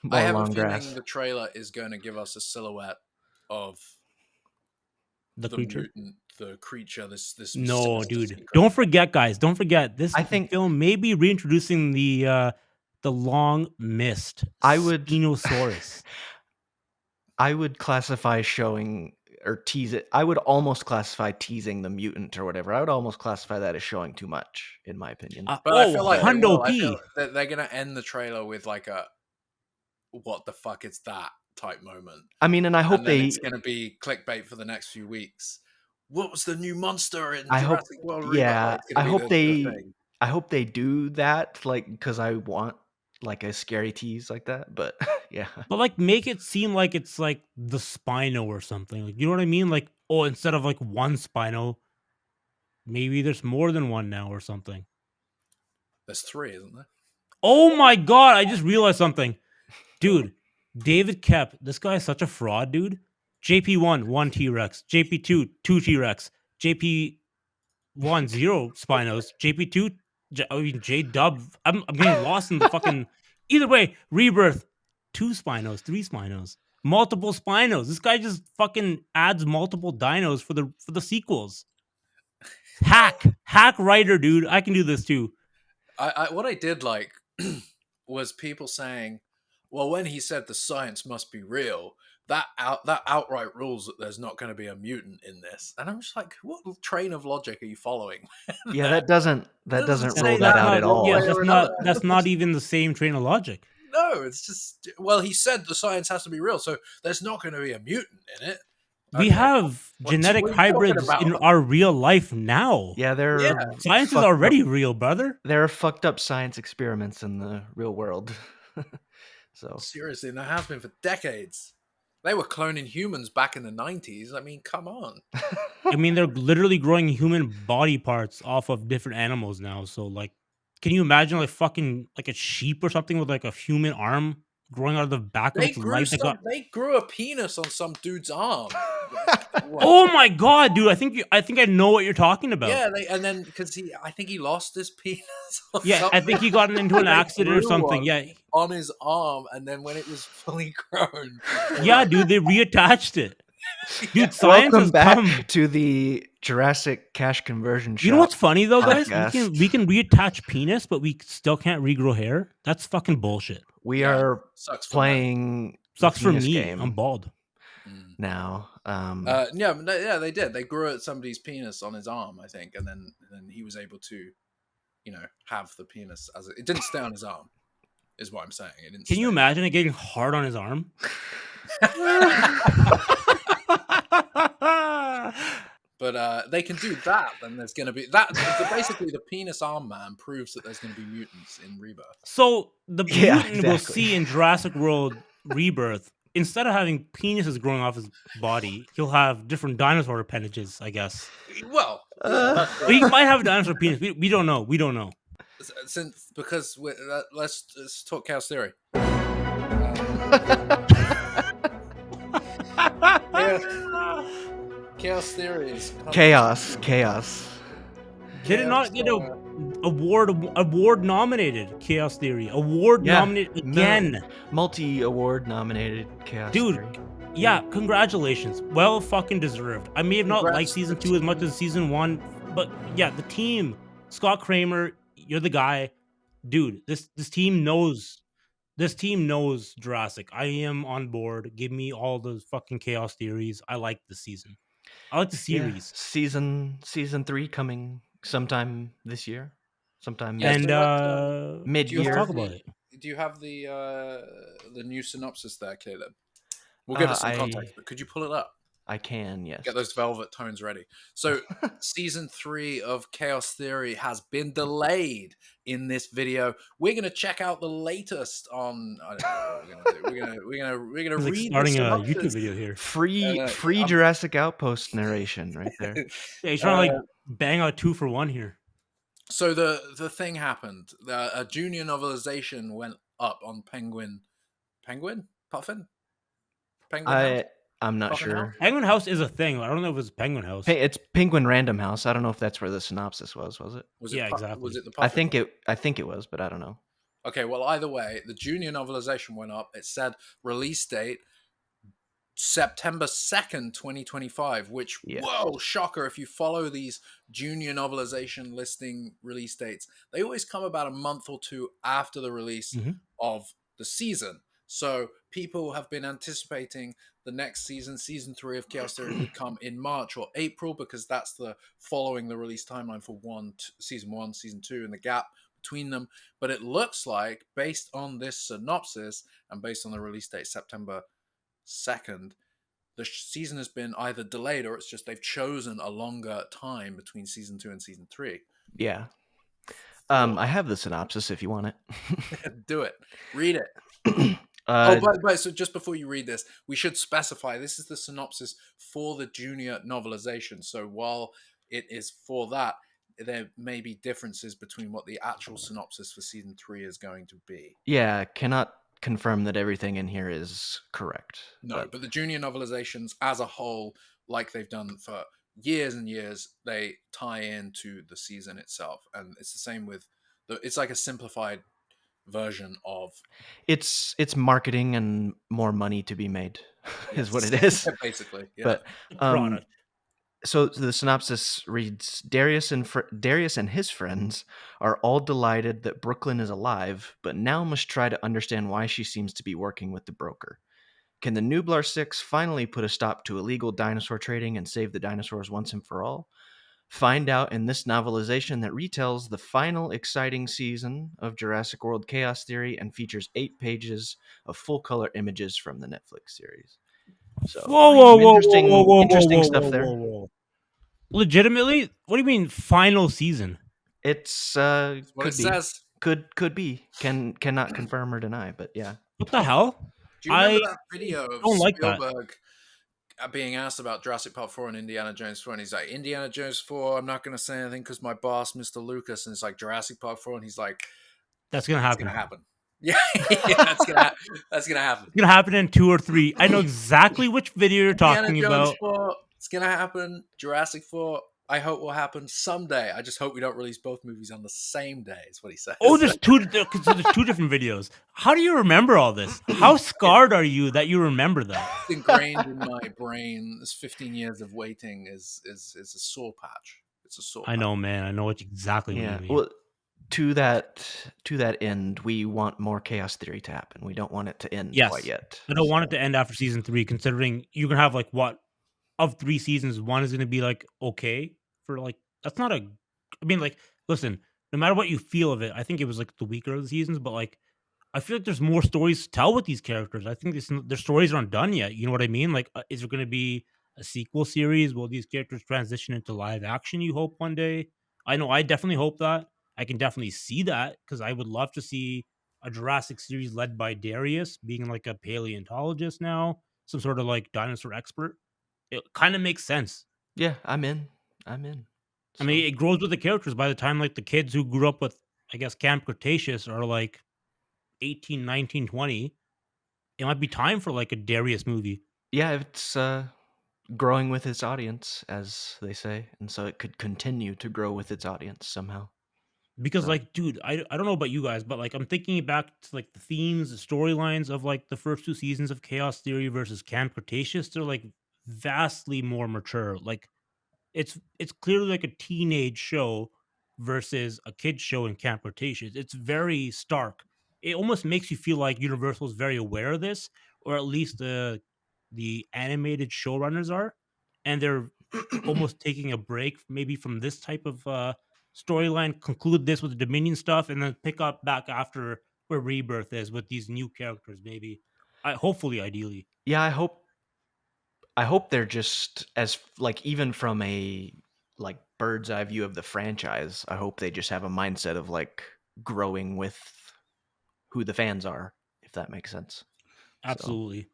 I More have a long feeling grass. the trailer is going to give us a silhouette of The creature. mutant, the creature. This No, sinister dude. secret. Don't forget, guys. Don't forget. This I think- film may be reintroducing the long missed I would- Spinosaurus. I would classify showing or tease it. I would almost classify teasing the mutant or whatever. I would almost classify that as showing too much, in my opinion. But I feel like they Hundo will. I P. feel that they're going to end the trailer with like a "what the fuck is that" type moment. I mean, and I hope And then they. it's going to be clickbait for the next few weeks. What was the new monster in I hope. Jurassic World? Rebirth? Yeah, Like, it's gonna I be hope the they. thing. I hope they do that, like, because I want like a scary tease like that. But yeah, But like make it seem like it's like the Spino or something. Like, you know what I mean? Like, oh, instead of like one Spino, maybe there's more than one now or something. There's 3, isn't there? Oh my god, I just realized something. Dude, David Kep, this guy is such a fraud, dude. JP1, 1 T-Rex. JP2, 2 T-Rex. JP1, 0 Spinos. JP2, J-Dub. I'm getting lost in the fucking... Either way, Rebirth, 2 Spinos, 3 Spinos. Multiple Spinos. This guy just fucking adds multiple dinos for the sequels. Hack writer, dude. I can do this too. what I did like was people saying, well, when he said the science must be real, that outright rules that there's not going to be a mutant in this. And I'm just like, what train of logic are you following? Yeah, that doesn't Doesn't rule say that that out not at one all. way or another. that's not even the same train of logic. No, it's just, well, he said the science has to be real, so there's not going to be a mutant in it. We Okay, have what are genetic you talking hybrids in about? our real life now. Yeah, they're Yeah. Science is fucked already up, real, brother. there are fucked up science experiments in the real world. So Seriously, and there has been for decades. They were cloning humans back in the 90s. I mean, come on. I mean, they're literally growing human body parts off of different animals now. So, like, can you imagine, like, fucking, like, a sheep or something with, like, a human arm growing out of the back of They its leg that got... they grew a penis on some dude's arm. What? Oh my god, dude! I think I know what you're talking about. Yeah, and then because I think he lost his penis or Yeah, something. I think he got into an They accident or grew something. one Yeah, on his arm, and then when it was fully grown, yeah, dude, they reattached it. Dude, science welcome has back come. to the Jurassic cash conversion You know shop what's funny though, guys? podcast. We can reattach penis, but we still can't regrow hair. That's fucking bullshit. We Yeah, are sucks for them. playing the Sucks for penis me. game I'm bald. now. Yeah, they did. They grew at somebody's penis on his arm, I think, and then he was able to, have the penis as it didn't stay on his arm. Is what I'm saying. It didn't. Can you stay. imagine it getting hard on his arm? But they can do that. Then there's going to be that. So basically, the penis arm man proves that there's going to be mutants in Rebirth. So the Yeah, mutant we'll exactly. see in Jurassic World Rebirth, instead of having penises growing off his body, he'll have different dinosaur appendages, I guess. Well, But he might have a dinosaur penis. We don't know. We don't know. Because let's talk chaos theory. Chaos theory is chaos. Did it not get a award nominated Chaos Theory? Award nominated again. Multi-award nominated chaos Dude, theory. yeah, congratulations. Well fucking deserved. I may have not liked season 2 as much as season 1, but yeah, the team, Scott Kramer, you're the guy. Dude, this team knows Jurassic. I am on board. Give me all the fucking chaos theories. I like the season. I like the series. Yeah. Season 3 coming sometime this year. Sometime Let's mid-year. talk about it. Do you have the new synopsis there, Caleb? We'll give it some context, but could you pull it up? I can, yes. Get those velvet tones ready. So, season 3 of Chaos Theory has been delayed in this video. We're going to check out the latest on... I don't know what we're going to do. We're gonna It's like read starting the a synopsis. YouTube video here. Free Jurassic Outpost narration right there. Yeah, he's trying to like bang out 2 for 1 here. So the thing happened. A junior novelization went up on Penguin Puffin? Penguin House? I'm not Puffin sure. House? Penguin House is a thing. I don't know if it's Penguin House. It's Penguin Random House. I don't know if that's where the synopsis was it? Yeah, exactly. Was it the I Puffin think it was, but I don't know. Okay, well, either way, the junior novelization went up. It said release date September 2nd, 2025, which, whoa, shocker. If you follow these junior novelization listing release dates, they always come about a month or two after the release of the season. So people have been anticipating the next season 3 of Chaos Theory would come in March or April, because that's the following the release timeline for season 1, season 2, and the gap between them. But it looks like, based on this synopsis and based on the release date September 2nd, the season has been either delayed or it's just they've chosen a longer time between season 2 and season 3. Yeah. I have the synopsis if you want it. Do it. Read it. But so just before you read this, we should specify this is the synopsis for the junior novelization. So while it is for that, there may be differences between what the actual synopsis for season 3 is going to be. Yeah, cannot confirm that everything in here is correct. No, but the junior novelizations as a whole, like they've done for years and years, they tie into the season itself. And it's the same with it's like a simplified version of it's marketing and more money to be made is what it is. Basically, yeah. But product. So the synopsis reads: Darius and his friends are all delighted that Brooklyn is alive, but now must try to understand why she seems to be working with the broker. Can the Nublar Six finally put a stop to illegal dinosaur trading and save the dinosaurs once and for all? Find out in this novelization that retells the final exciting season of Jurassic World Chaos Theory and features 8 pages of full-color images from the Netflix series. So Whoa, whoa, some whoa, whoa, whoa, interesting whoa, whoa, interesting whoa, stuff whoa, whoa, there. whoa. Legitimately? What do you mean final season? It's That's what it could be, says. could be, cannot confirm or deny, but yeah. What the hell? Do you remember I that video of don't like that. Spielberg being asked about Jurassic Park 4 and Indiana Jones 4? And he's like, Indiana Jones 4, I'm not going to say anything because my boss, Mr. Lucas. And it's like Jurassic Park 4, and he's like, That's gonna it's happen. going to happen. Yeah, that's going to happen. It's gonna happen in 2 or 3. I know exactly which video you're Indiana talking Jones about. 4, it's going to happen. Jurassic 4, I hope will happen someday. I just hope we don't release both movies on the same day, is what he says. Oh, there's 2 different videos. How do you remember all this? How scarred are you that you remember that? It's ingrained in my brain. This 15 years of waiting is a sore patch. It's a sore I patch. know, man. I know exactly what Yeah. you mean. Well, to that end, we want more Chaos Theory to happen. We don't want it to end quite Yes. yet. I don't want it to end after season 3, considering you're gonna have like what of 3 seasons, 1 is gonna be like okay for like that's not a I mean, like, listen, no matter what you feel of it, I think it was like the weaker of the seasons, but like I feel like there's more stories to tell with these characters. I think their stories aren't done yet. You know what I mean? Like, is there going to be a sequel series? Will these characters transition into live action? You hope one day. I know. I definitely hope that. I can definitely see that because I would love to see a Jurassic series led by Darius being like a paleontologist now, some sort of like dinosaur expert. It kind of makes sense. Yeah, I'm in. I mean, So it grows with the characters. By the time like the kids who grew up with, I guess, Camp Cretaceous are like 18, 19, 20. It might be time for like a Darius movie yeah, it's growing with its audience, as they say, and so it could continue to grow with its audience somehow. because, So like, dude, I don't know about you guys, but like, I'm thinking back to like the themes, the storylines of like the first 2 seasons of Chaos Theory versus Camp Cretaceous. They're like vastly more mature. Like, it's clearly like a teenage show versus a kid show in Camp Cretaceous. It's very stark. It almost makes you feel like Universal is very aware of this, or at least the animated showrunners are, and they're almost taking a break maybe from this type of storyline, conclude this with the Dominion stuff, and then pick up back after where Rebirth is with these new characters. Maybe, hopefully, ideally. yeah, I hope they're just as like even from a like bird's eye view of the franchise. I hope they just have a mindset of like growing with who the fans are, if that makes sense. So Absolutely.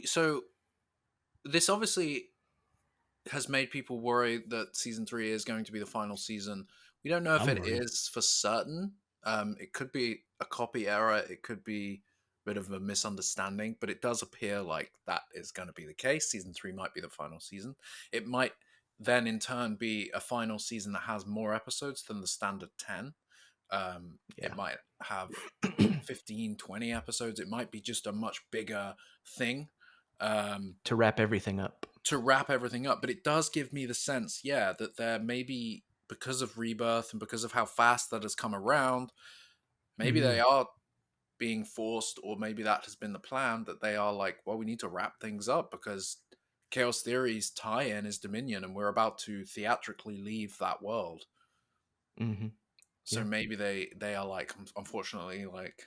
So this obviously has made people worry that season 3 is going to be the final season. We don't know if I'm it worried. is for certain. It could be a copy error. It could be a bit of a misunderstanding, but it does appear like that is going to be the case. Season 3 might be the final season. It might then in turn be a final season that has more episodes than the standard 10. It yeah, might have 15, 20 episodes. It might be just a much bigger thing. to wrap everything up. But it does give me the sense, yeah, that there maybe because of Rebirth and because of how fast that has come around, maybe Mhm. they are being forced, or maybe that has been the plan, that they are like, well, we need to wrap things up because Chaos Theory's tie-in is Dominion, and we're about to theatrically leave that world. Mm-hmm. So Yeah. maybe they are like, unfortunately, like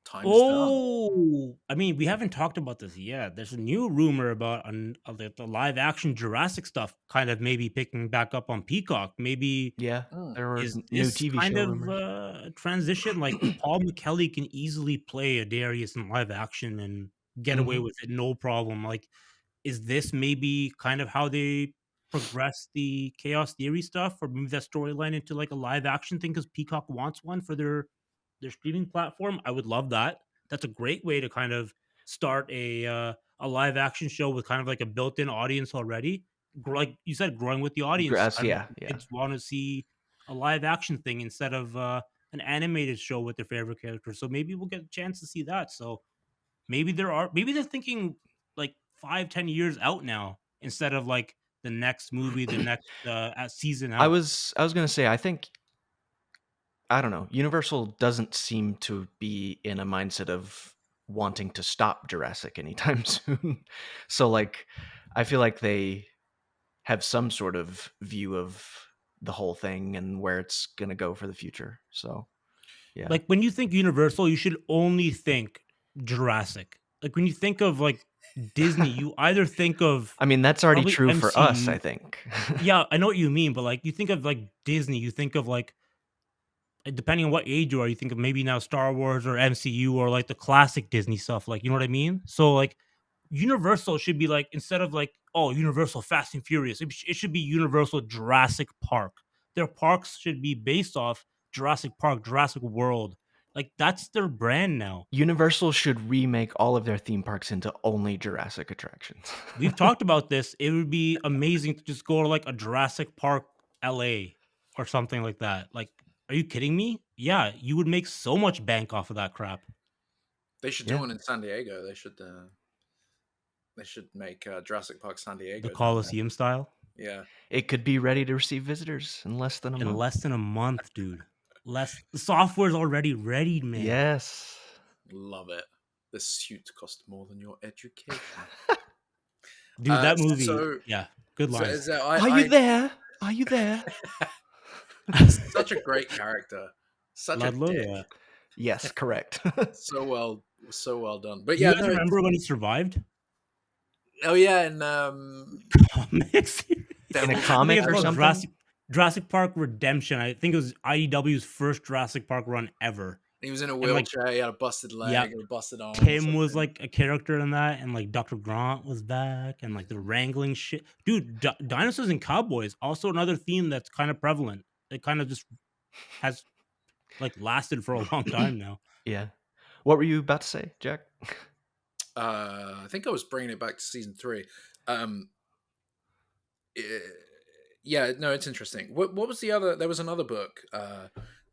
time is done. Oh, I mean, we haven't talked about this yet. There's a new rumor about the live action Jurassic stuff kind of maybe picking back up on Peacock. Maybe Yeah, Mm. there were is new this TV kind show of rumors. transition? Like Paul McKelly can easily play a Darius in live action and get away Mm-hmm. with it, no problem. Like, is this maybe kind of how they progress the Chaos Theory stuff, or move that storyline into like a live action thing because Peacock wants one for their streaming platform? I would love that. That's a great way to kind of start a live action show with kind of like a built-in audience already. Like you said, growing with the audience. Grass, I don't know yeah, if the yeah. kids want to see a live action thing instead of an animated show with their favorite characters. So maybe we'll get a chance to see that. So maybe they're thinking like 5, 10 years out now. instead of like the next movie, the next season I out. was gonna say, I think, I don't know, Universal doesn't seem to be in a mindset of wanting to stop Jurassic anytime soon. So like, I feel like they have some sort of view of the whole thing and where it's gonna go for the future. So yeah. Like when you think Universal, you should only think Jurassic. Like when you think of like Disney, you either think of I mean, that's already probably true for us, I MCU. think. Yeah, I know what you mean, but like you think of like Disney, you think of like depending on what age you are, you think of maybe now Star Wars or MCU or like the classic Disney stuff. Like you know what I mean? So like Universal should be like instead of like oh Universal Fast and Furious, it should be Universal Jurassic Park. Their parks should be based off Jurassic Park, Jurassic World. Like that's their brand now. Universal should remake all of their theme parks into only Jurassic attractions. We've talked about this. It would be amazing to just go to like a Jurassic Park LA or something like that. Like, are you kidding me? Yeah, you would make so much bank off of that crap. They should do Yeah. one in San Diego. They should make Jurassic Park San Diego The down there. Coliseum style Yeah. It could be ready to receive visitors in less than a in month. less than a month, dude. The software's already ready, man. Yes. Love it. The suit cost more than your education. Dude, that movie. so- yeah, good So lines. is that, Are you there? Are you there? Such a great character. Such a Ludlow, dick. yeah. Yes, correct. So well done. But You yeah, guys no, remember when he survived? oh yeah, and Comics. In a Devil- comic it's or called something? Jurassic Park Redemption. I think it was IDW's first Jurassic Park run ever. he was in a like, wheelchair. He had a busted leg, yeah, and a busted arm. or Tim was something. like a character in that, and like Dr. Grant was back, and like the wrangling shit. Dude, dinosaurs and cowboys, also another theme that's kind of prevalent. It kind of just has like lasted for a long time now. Yeah. What were you about to say, Jack? I think I was bringing it back to season 3. Yeah, no, it's interesting. What was the other? There was another book,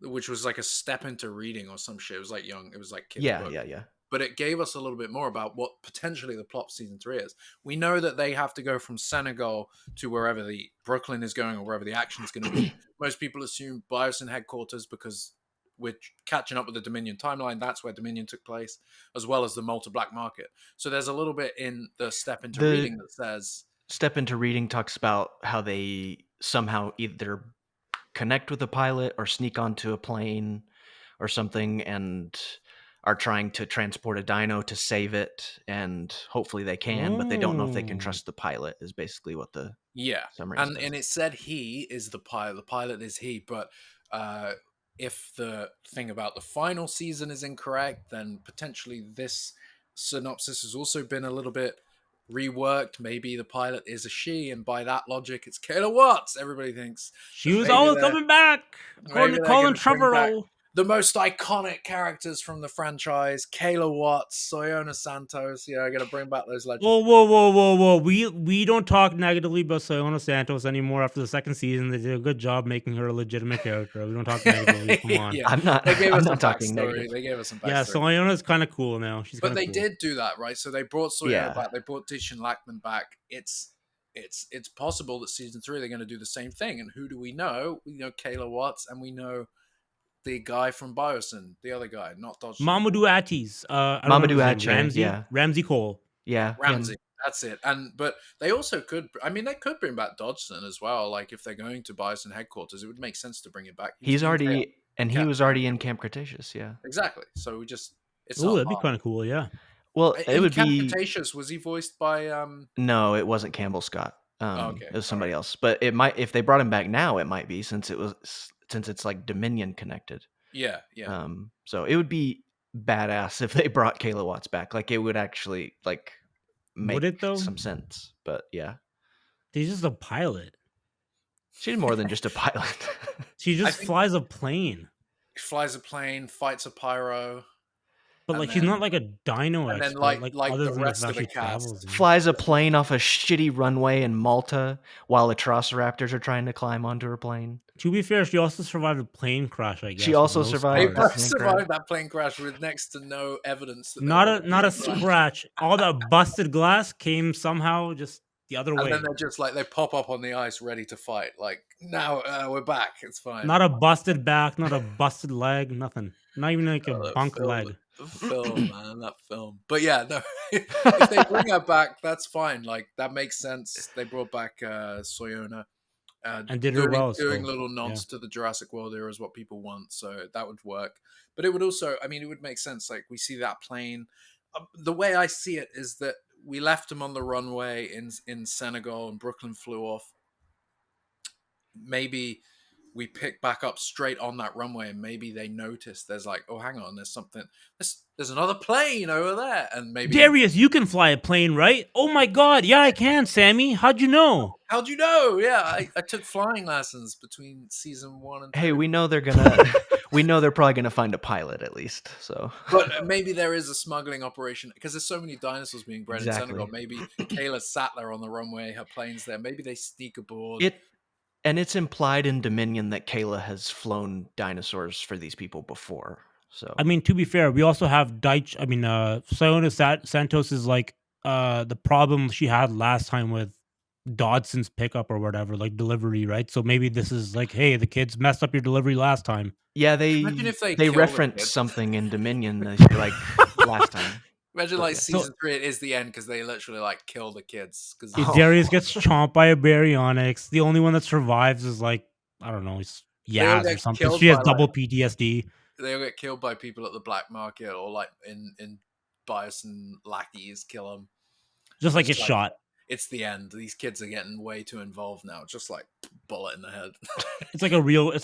which was like a step into reading or some shit. It was like young. It was like kids Yeah, book. yeah. But it gave us a little bit more about what potentially the plot of season 3 is. We know that they have to go from Senegal to wherever the Brooklyn is going or wherever the action is going to be. Most people assume Biosyn headquarters because we're catching up with the Dominion timeline. That's where Dominion took place, as well as the Malta Black Market. So there's a little bit in the step into reading that says Step into reading talks about how they somehow either connect with a pilot or sneak onto a plane or something and are trying to transport a dino to save it, and hopefully they can, but they don't know if they can Oh. trust the pilot is basically what the summary and says. it said he is the pilot. The pilot is he, but if the thing about the final season is incorrect, then potentially this synopsis has also been a little bit reworked. Maybe the pilot is a she, and by that logic, it's Kayla Watts. Everybody thinks She that was maybe always they're- coming back. According to they're Colin gonna bring back Trevorrow. the most iconic characters from the franchise: Kayla Watts, Soyona Santos. You know, going to bring back those legends. Whoa. We don't talk negatively about Sayona Santos anymore after the second season. They did a good job making her a legitimate character. We don't talk negatively. Come on. Yeah. I'm not. They gave I'm us not some talking backstory. negative. They gave us some backstory. Yeah, Sayona's kind of cool now. She's But kinda they cool. did do that, right? So they brought Sawyer Yeah. back. They brought Tishan Lackman back. It's possible that season 3 they're going to do the same thing. And who do we know? We know Kayla Watts, and we know the guy from Biosyn, the other guy, not Dodge. Mamadou Atis. I don't remember Mamadou his name. Ache, yeah. Ramsey Cole. Yeah, Ramsey. him. That's it. But they also could. I mean, they could bring back Dodgson as well. Like if they're going to Biosyn headquarters, it would make sense to bring him back. He's in already, Camp- and he Camp- was already in Camp Cretaceous. Yeah. exactly. So we just it's Oh, not that'd be hard. kind of cool. Yeah. Well, it In would Camp be. Cretaceous, was he voiced by No, it wasn't Campbell Scott. okay, It was somebody else. But it might, if they brought him back now, it might be since it's like Dominion connected. yeah. So it would be badass if they brought Kayla Watts back. Like it would actually like make Would it, though? some sense. But yeah, He's just a pilot. she's more than just a pilot. She just think- flies a plane. He flies a plane, fights a pyro. But And like she's then- not like a dino and then, expert, like other the than rest the of fact the she cast. travels. Flies a plane off a shitty runway in Malta while Atrociraptors are trying to climb onto her plane. To be fair, she also survived a plane crash. I guess She with also no survived They scars. plane survived that plane crash with next to no evidence. That they Not were a not a plane crash. scratch. All that busted glass came somehow just the other And then way. they're just like, they pop up on the ice ready to fight. Like, now we're back. It's fine. Not a busted back, not a busted leg, nothing. Not even like a That bunk leg. film, man, that film. But yeah, no, if they bring her back, that's fine. Like, that makes sense. They brought back Soyona. And did her Doing well, doing so little yeah. nods to the Jurassic World era is what people want, so that would work. But it would also, I mean, it would make sense. Like, we see that plane. The way I see it is that we left them on the runway in Senegal, and Brooklyn flew off. Maybe we pick back up straight on that runway, and maybe they notice there's like, oh, hang on, there's something. There's another plane over there, and maybe. Darius, you can fly a plane, right? Oh my god, yeah, I can, Sammy. How'd you know? How'd you know? Yeah, I took flying lessons between season 1 and 2. Hey, we know they're gonna. We know they're probably gonna find a pilot at least. So, But maybe there is a smuggling operation because there's so many dinosaurs being bred in Senegal. exactly. Maybe Kayla sat there on the runway, her plane's there. Maybe they sneak aboard. And it's implied in Dominion that Kayla has flown dinosaurs for these people before. So I mean, to be fair, we also have Sayona Santos is like the problem she had last time with Dodson's pickup or whatever, like delivery, right? So maybe this is like, hey, the kids messed up your delivery last time. yeah, Imagine if they they kill the reference kids. something in Dominion like last time. Imagine But like yeah. season 3, it is the end because they literally like kill the kids. Because Oh. Darius gets chomped by a baryonyx. The only one that survives is like, I don't know, it's They all Yaz or get something. killed She has by, double like- PTSD. they all get killed by people at the black market, or like in bison lackeys kill them. Just like It's get like- shot. It's the end. These kids are getting way too involved now. Just like bullet in the head. It's like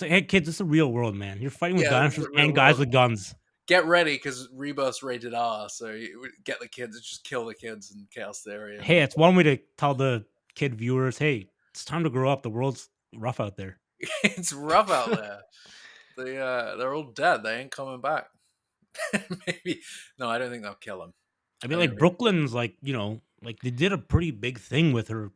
hey kids, it's a real world, man. You're fighting with Yeah, this is dinosaurs a real and guys world. with guns. Get ready because Rebirth's rated R, so you get the kids, just kill the kids in Chaos Theory. Hey, it's one way to tell the kid viewers, hey, it's time to grow up. The world's rough out there. It's rough out there. They're all dead. They ain't coming back. Maybe no, I don't think they'll kill them. I mean, I like think Brooklyn's like, like they did a pretty big thing with her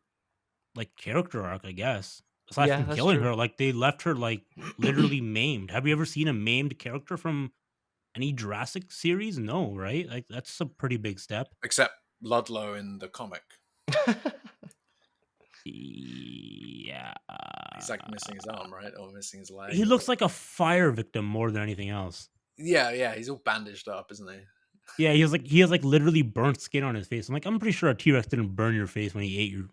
like character arc, I guess. Aside Yeah, from that's killing true. her, like they left her like literally maimed. Have you ever seen a maimed character from any Jurassic series? No, right? Like that's a pretty big step. except Ludlow in the comic. Yeah. He's like missing his arm, right, or missing his leg. He looks like a fire victim more than anything else. Yeah. He's all bandaged up, isn't he? Yeah, he has like literally burnt skin on his face. I'm pretty sure a T-Rex didn't burn your face when he ate you.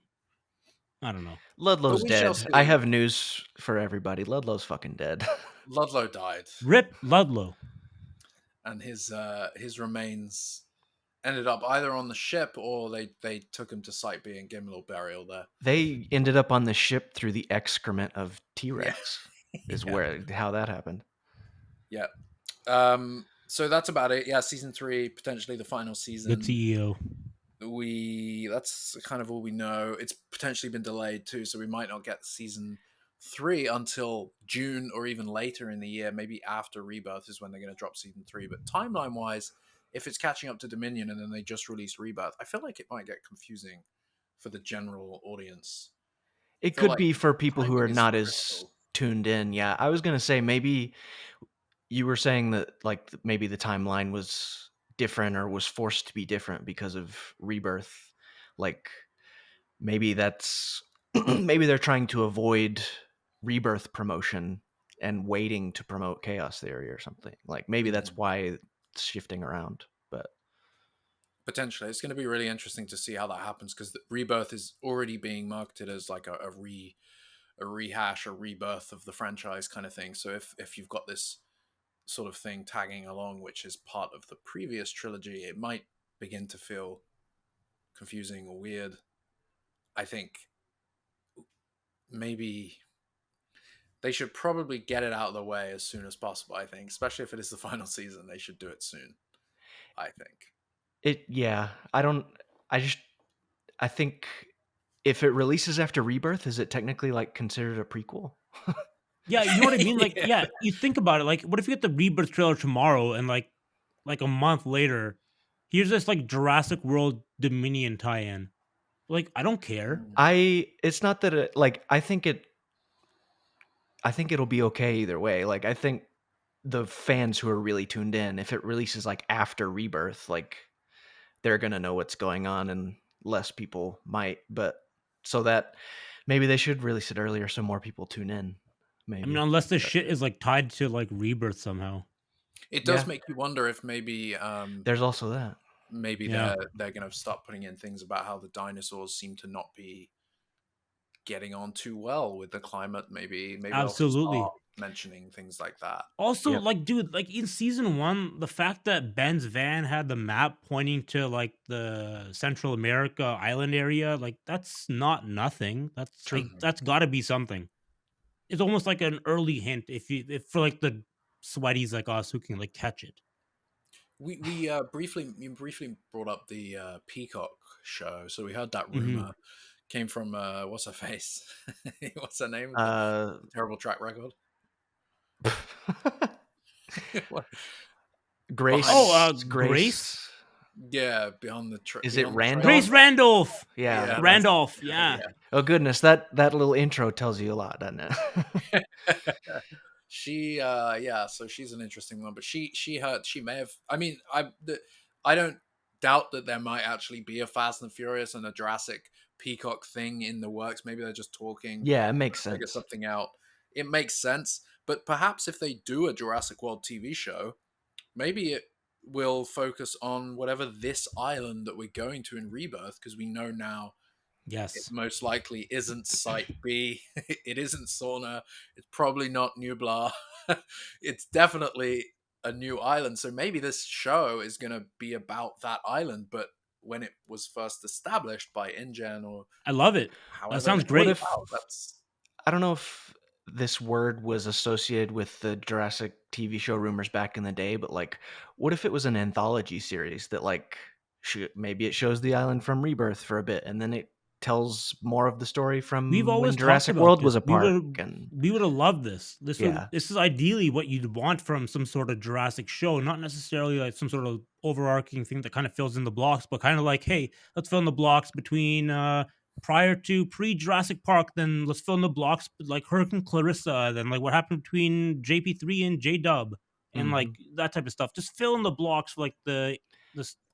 I don't know. Ludlow's we shall dead. see. I have news for everybody. Ludlow's fucking dead. Ludlow died, Rip Ludlow. and his remains ended up either on the ship or they took him to Site B and gave him a little burial there. They ended up on the ship through the excrement of T-Rex. Is Yeah. how that happened. Yeah. So that's about it. Yeah, season 3, potentially the final season. Good CEO. That's kind of all we know. It's potentially been delayed too, so we might not get season 3 until June or even later in the year. Maybe after Rebirth is when they're going to drop season 3. But timeline wise, if it's catching up to Dominion and then they just release Rebirth, I feel like it might get confusing for the general audience. It feel could like be for people who timing are is not as critical. tuned in. Yeah, I was gonna say maybe you were saying that like maybe the timeline was different or was forced to be different because of Rebirth. Like maybe that's maybe they're trying to avoid Rebirth promotion and waiting to promote Chaos Theory or something. Like maybe that's why it's shifting around. But Potentially, it's going to be really interesting to see how that happens because Rebirth is already being marketed as like a rehash, a rebirth of the franchise kind of thing. So if you've got this sort of thing tagging along, which is part of the previous trilogy, it might begin to feel confusing or weird. I think maybe they should probably get it out of the way as soon as possible. I think, especially if it is the final season, they should do it soon. I think. I think if it releases after Rebirth, is it technically like considered a prequel? Yeah, you know what I mean? Like, Yeah. yeah, you think about it. Like, what if you get the Rebirth trailer tomorrow and like a month later, here's this like Jurassic World Dominion tie-in. Like, I don't care. It's not that I think it'll be okay either way. Like I think the fans who are really tuned in, if it releases like after Rebirth, like they're gonna know what's going on and less people might. But so that maybe they should release it earlier so more people tune in. I mean, Maybe. unless this shit is like tied to like Rebirth somehow. It Yeah. does make you wonder if maybe There's also that. maybe Yeah. they're going to start putting in things about how the dinosaurs seem to not be getting on too well with the climate. Maybe they'll Absolutely. start mentioning things like that. Also, Yep. like, dude, like in season 1, the fact that Ben's van had the map pointing to like the Central America island area, like that's not nothing. That's True. like that's got to be something. It's almost like an early hint if for like the sweaties like us who can like catch it. We briefly brought up the Peacock show, so we heard that Mhm. rumor came from what's her face? What's her name? Uh, Terrible track record. What? Grace. Behind- Oh, Grace. Grace? Yeah, beyond the Is it beyond the Randolph? Grace Randolph. Yeah. Yeah, that's- Randolph. Yeah. Oh goodness, that little intro tells you a lot, doesn't it? She yeah, so she's an interesting one, but she may have, I mean, I don't doubt that there might actually be a Fast and Furious and a Jurassic Peacock thing in the works. Maybe they're just talking Yeah, it makes figure sense. something out. It makes sense, but perhaps if they do a Jurassic World TV show, maybe it will focus on whatever this island that we're going to in Rebirth, because we know now it Yes. most likely isn't Site B. It isn't Sauna. It's probably not Nublar. It's definitely a new island. So maybe this show is going to be about that island, but when it was first established by InGen or I love it. however That sounds it great. came What if- about, that's I don't know if this word was associated with the Jurassic TV show rumors back in the day, but like, what if it was an anthology series that like maybe it shows the island from Rebirth for a bit, and then it tells more of the story from We've always when talked Jurassic about World this. was a We park. would And we would have loved this. Yeah. This is ideally what you'd want from some sort of Jurassic show, not necessarily like some sort of overarching thing that kind of fills in the blocks, but kind of like, hey, let's fill in the blocks between prior to pre-Jurassic Park, then let's fill in the blocks like Herc and Clarissa, then like what happened between JP3 and J Dub, and like that type of stuff. Just fill in the blocks for like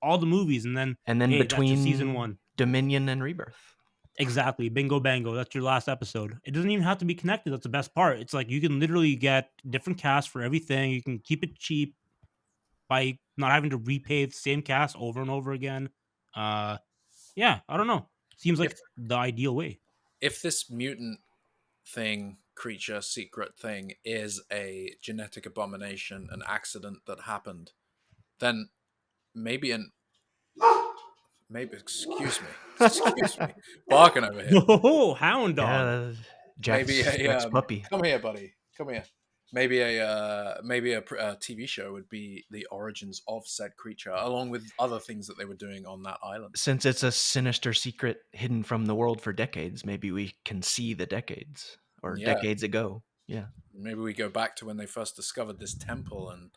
all the movies, and then and then hey, that's your season between 1. Dominion and Rebirth. Exactly. Bingo bango. That's your last episode. It doesn't even have to be connected. That's the best part. It's like you can literally get different casts for everything. You can keep it cheap by not having to repay the same cast over and over again. Yeah, I don't know. Seems like If- the ideal way. if this mutant thing, creature, secret thing is a genetic abomination, an accident that happened, then maybe excuse me, barking over here. Oh, hound dog. Yeah, Jack's, Maybe Jack's puppy. Come here, buddy. Come here. Maybe a TV show would be the origins of said creature, along with other things that they were doing on that island. Since it's a sinister secret hidden from the world for decades, maybe we can see the decades or Yeah. decades ago. Yeah. Maybe we go back to when they first discovered this temple and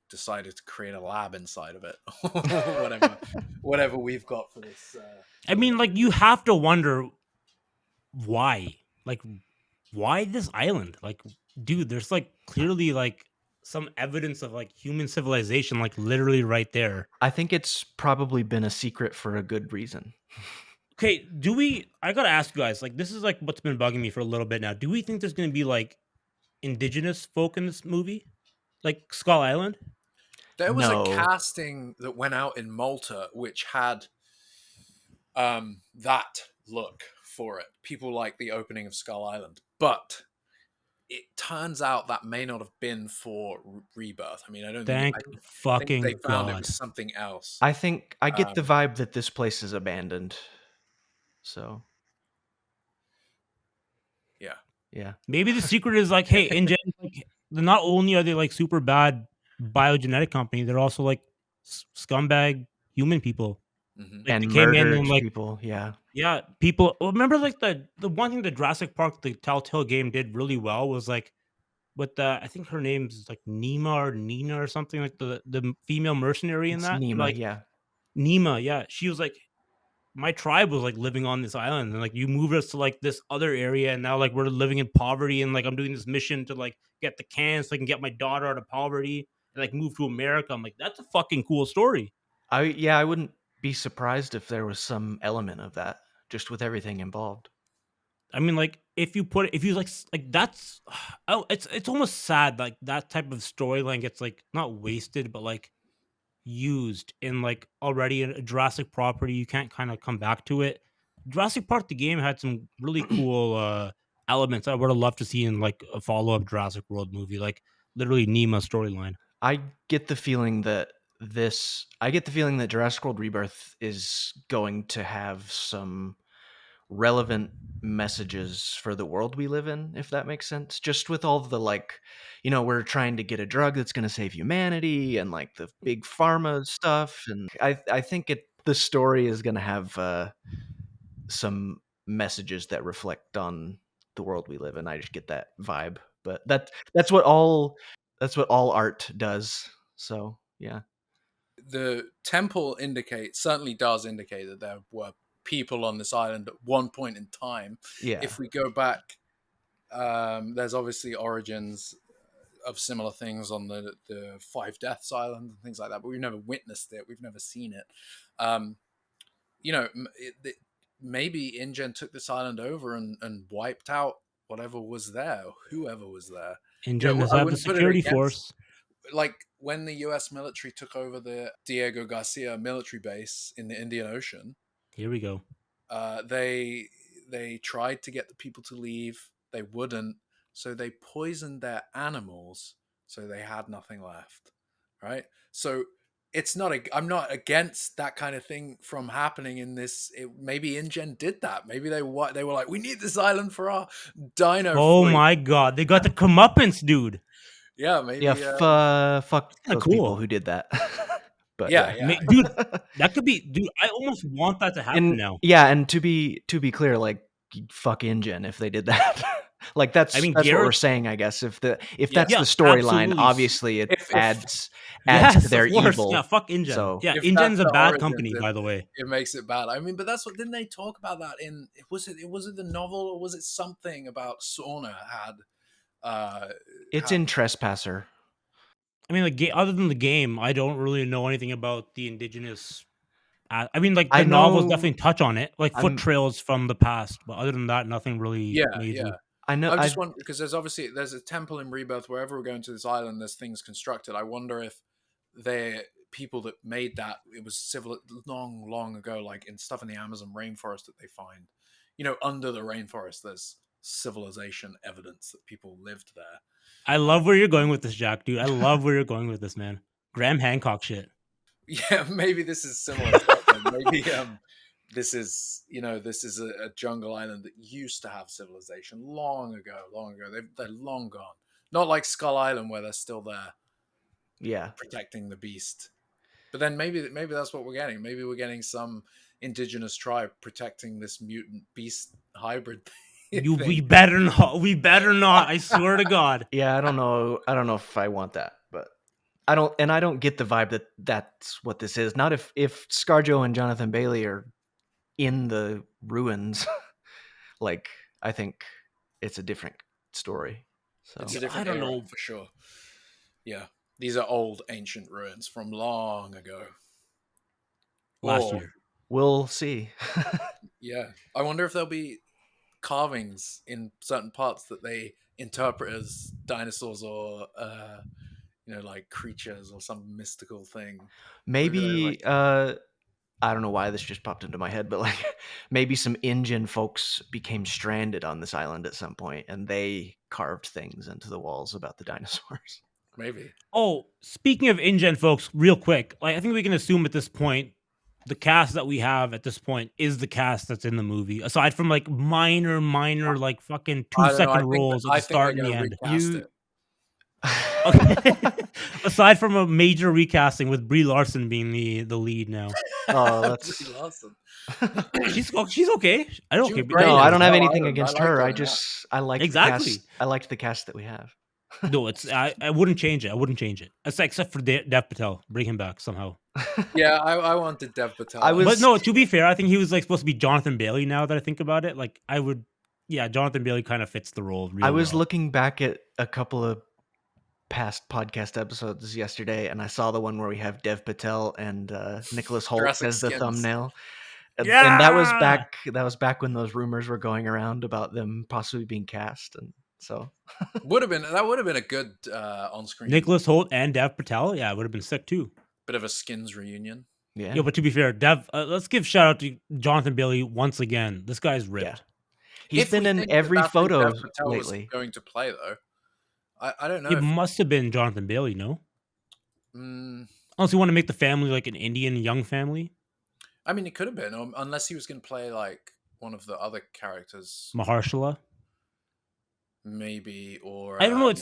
decided to create a lab inside of it. whatever we've got for this. I mean, like you have to wonder why. Like why this island? Like, dude, there's like clearly like some evidence of like human civilization, like literally right there. I think it's probably been a secret for a good reason. Okay, I gotta ask you guys, like this is like what's been bugging me for a little bit now. Do we think there's gonna be like indigenous folk in this movie? Like Skull Island? There was No. a casting that went out in Malta which had that look for it. People like the opening of Skull Island, but it turns out that may not have been for Rebirth. I mean, I don't Thank think, I think fucking they found it God. was something else. I think I get the vibe that this place is abandoned. So, Yeah. yeah. Maybe the secret is like, hey, InGen, like, not only are they like super bad biogenetic company, they're also like scumbag human people. Mhm. Like, And they came in murdered and like people. Yeah. yeah, people remember like the one thing the Jurassic Park, the Telltale game did really well was like with the I think her name's like Nima or Nina or something, like the female mercenary in It's that. Nima, Like yeah. Nima, yeah. She was like my tribe was like living on this island and like you moved us to like this other area and now like we're living in poverty and like I'm doing this mission to like get the cans so I can get my daughter out of poverty and like move to America. I'm like, that's a fucking cool story. I wouldn't be surprised if there was some element of that, just with everything involved. I mean, like if you like that's oh, it's almost sad like that type of storyline gets like not wasted, but like used in like already a Jurassic property. You can't kind of come back to it. Jurassic Park the game had some really cool elements I would have loved to see in like a follow up Jurassic World movie, like literally Nema's storyline. I get the feeling that Jurassic World Rebirth is going to have some relevant messages for the world we live in, if that makes sense. Just with all the like, we're trying to get a drug that's going to save humanity and like the big pharma stuff, and I think the story is going to have some messages that reflect on the world we live in. I just get that vibe, but that's what all art does. So yeah. The temple certainly does indicate that there were people on this island at one point in time. Yeah. If we go back, there's obviously origins of similar things on the Five Deaths Island and things like that, but we've never witnessed it. We've never seen it. Maybe InGen took this island over and wiped out whatever was there, or whoever was there. InGen does I have the wouldn't put it security against- force. Like when the U.S. military took over the Diego Garcia military base in the Indian Ocean, Here we go. they tried to get the people to leave. They wouldn't, so they poisoned their animals, so they had nothing left. Right? So it's not. I'm not against that kind of thing from happening in this. Maybe InGen did that. Maybe they were like, we need this island for our dino. Oh fleet. my god, they got the comeuppance, dude. Yeah, maybe. Yeah, fuck those cool. people who did that. But Yeah. Dude, that could be. Dude, I almost want that to happen now. Yeah, and to be clear, like fuck InGen if they did that. Like that's what we're saying, I guess. If that's the storyline, obviously it adds to their evil. Yeah, fuck InGen. So, yeah, if InGen's a that's the bad origins, company, by the way. It makes it bad. I mean, but that's what didn't they talk about that in? Was it the novel or was it something about Sauna had? It's in Trespasser. I mean, like other than the game, I don't really know anything about the indigenous. I mean, like the novels definitely touch on it, like foot trails from the past. But other than that, nothing really major. Yeah. I know. I just wonder because there's a temple in Rebirth wherever we're going to this island. There's things constructed. I wonder if the people that made that, it was long ago, like in stuff in the Amazon rainforest that they find. Under the rainforest, there's civilization evidence that people lived there. I love where you're going with this, Jack, dude. I love where you're going with this, man. Graham Hancock shit. Yeah, maybe this is similar stuff. Maybe this is a jungle island that used to have civilization long ago. They're long gone. Not like Skull Island where they're still there. Yeah, protecting the beast. But then maybe that's what we're getting. Maybe we're getting some indigenous tribe protecting this mutant beast hybrid thing. We better not. We better not. I swear to God. Yeah, I don't know if I want that, but I don't get the vibe that that's what this is. Not if ScarJo and Jonathan Bailey are in the ruins. Like, I think it's a different story. So it's a different I don't era, know for sure. Yeah, these are old ancient ruins from long ago. Last year. We'll see. Yeah, I wonder if there'll be carvings in certain parts that they interpret as dinosaurs or like creatures or some mystical thing. Maybe I don't know why this just popped into my head, but like maybe some InGen folks became stranded on this island at some point and they carved things into the walls about the dinosaurs. Maybe. Oh, speaking of InGen folks, real quick, like I think we can assume at this point the cast that we have at this point is the cast that's in the movie, aside from like minor like fucking 2-second roles at the start and the end. Okay. Aside from a major recasting with Brie Larson being the lead now. Oh, that's Brie Larson. she's okay. I don't care. No, I don't have anything against her. I like exactly. I liked the cast that we have. No, I wouldn't change it. I wouldn't change it. Except for Dev Patel. Bring him back somehow. Yeah, I wanted Dev Patel. But no, to be fair, I think he was like supposed to be Jonathan Bailey now that I think about it. Like Jonathan Bailey kind of fits the role really I was well. looking back at a couple of past podcast episodes yesterday and I saw the one where we have Dev Patel and Nicholas Hoult as the thumbnail. And that was Yeah! back when those rumors were going around about them possibly being cast, and so that would have been a good on-screen Nicholas Holt and Dev Patel. Yeah, it would have been sick too. bit of a Skins reunion. yeah. Yeah, but to be fair, Dev, let's give shout out to Jonathan Bailey once again. This guy's ripped. Yeah. He's If been we in think that every that's who photo Dev Patel was lately. going to play, though, I don't know. It If, must have been Jonathan Bailey, no? Unless you want to make the family like an Indian young family. I mean, it could have been, unless he was going to play like one of the other characters, Mahershala. maybe, or I don't know.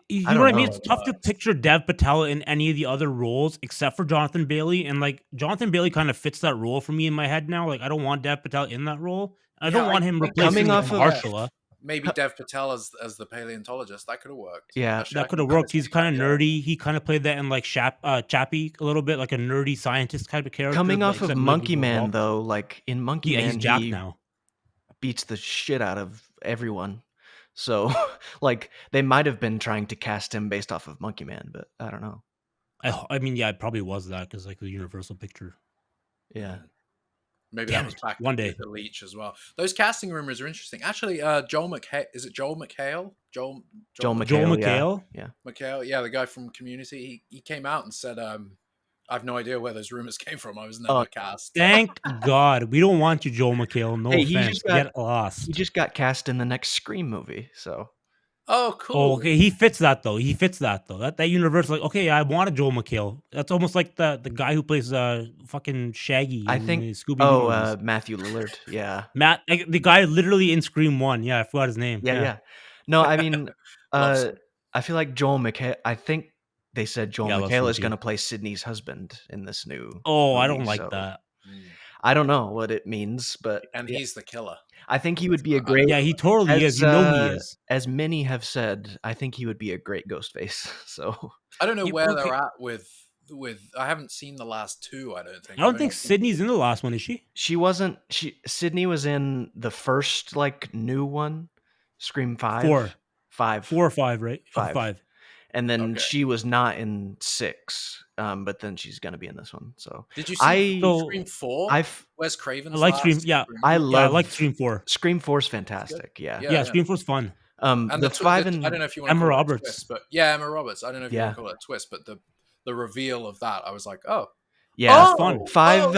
You know what I mean? It's tough to picture Dev Patel in any of the other roles except for Jonathan Bailey, and like Jonathan Bailey kind of fits that role for me in my head now. Like I don't want Dev Patel in that role. I don't want him replacing Mahershala. Maybe Dev Patel as the paleontologist. That could have worked. Yeah, that could have worked. He's kind of nerdy. He kind of played that in like Chappie a little bit, like a nerdy scientist type of character. Coming off of Monkey Man, though, like in Monkey Man, he's jacked now. Beats the shit out of everyone. So, like, they might have been trying to cast him based off of Monkey Man, but I don't know. I mean, yeah, it probably was that because like the Universal picture. Yeah. Maybe that was back one day. With the Leech as well. Those casting rumors are interesting. Actually, Joel McHale. Is it Joel McHale? Joel McHale? Yeah. McHale, yeah, the guy from Community. He came out and said, I have no idea where those rumors came from. I was never cast. Thank God. We don't want you, Joel McHale. No offense. Get lost. He just got cast in the next Scream movie, so. Oh, cool. Oh, okay. He fits that though. That universe, like, okay, I wanted Joel McHale. That's almost like the guy who plays fucking Shaggy. I think Scooby. Matthew Lillard. Yeah. The guy literally in Scream 1. Yeah, I forgot his name. Yeah. No, I mean, I feel like Joel McHale. I think they said Joel McHale is going to play Sydney's husband in this new. Oh, movie, I don't like that. I don't know what it means, but he's the killer. I think he would be a great. Yeah, he totally is. You know he is. As many have said, I think he would be a great Ghostface. So I don't know where they're at with. I haven't seen the last two. I don't think. I don't think Sydney's in the last one. Is she? She wasn't. Sydney was in the first like new one, Scream 5. 4 or 5, right? 5. And then she was not in 6, but then she's gonna be in this one. So did you see Scream 4? Wes Craven's I like Scream. Yeah, I like Scream 4. Scream 4 is fantastic. Yeah, Scream 4 is fun. And the 5 and I don't know if you want Emma to Roberts, twist, but Emma Roberts. I don't know if you want to call it a twist, but the reveal of that, I was like, yeah, it's fun. 5. Wow.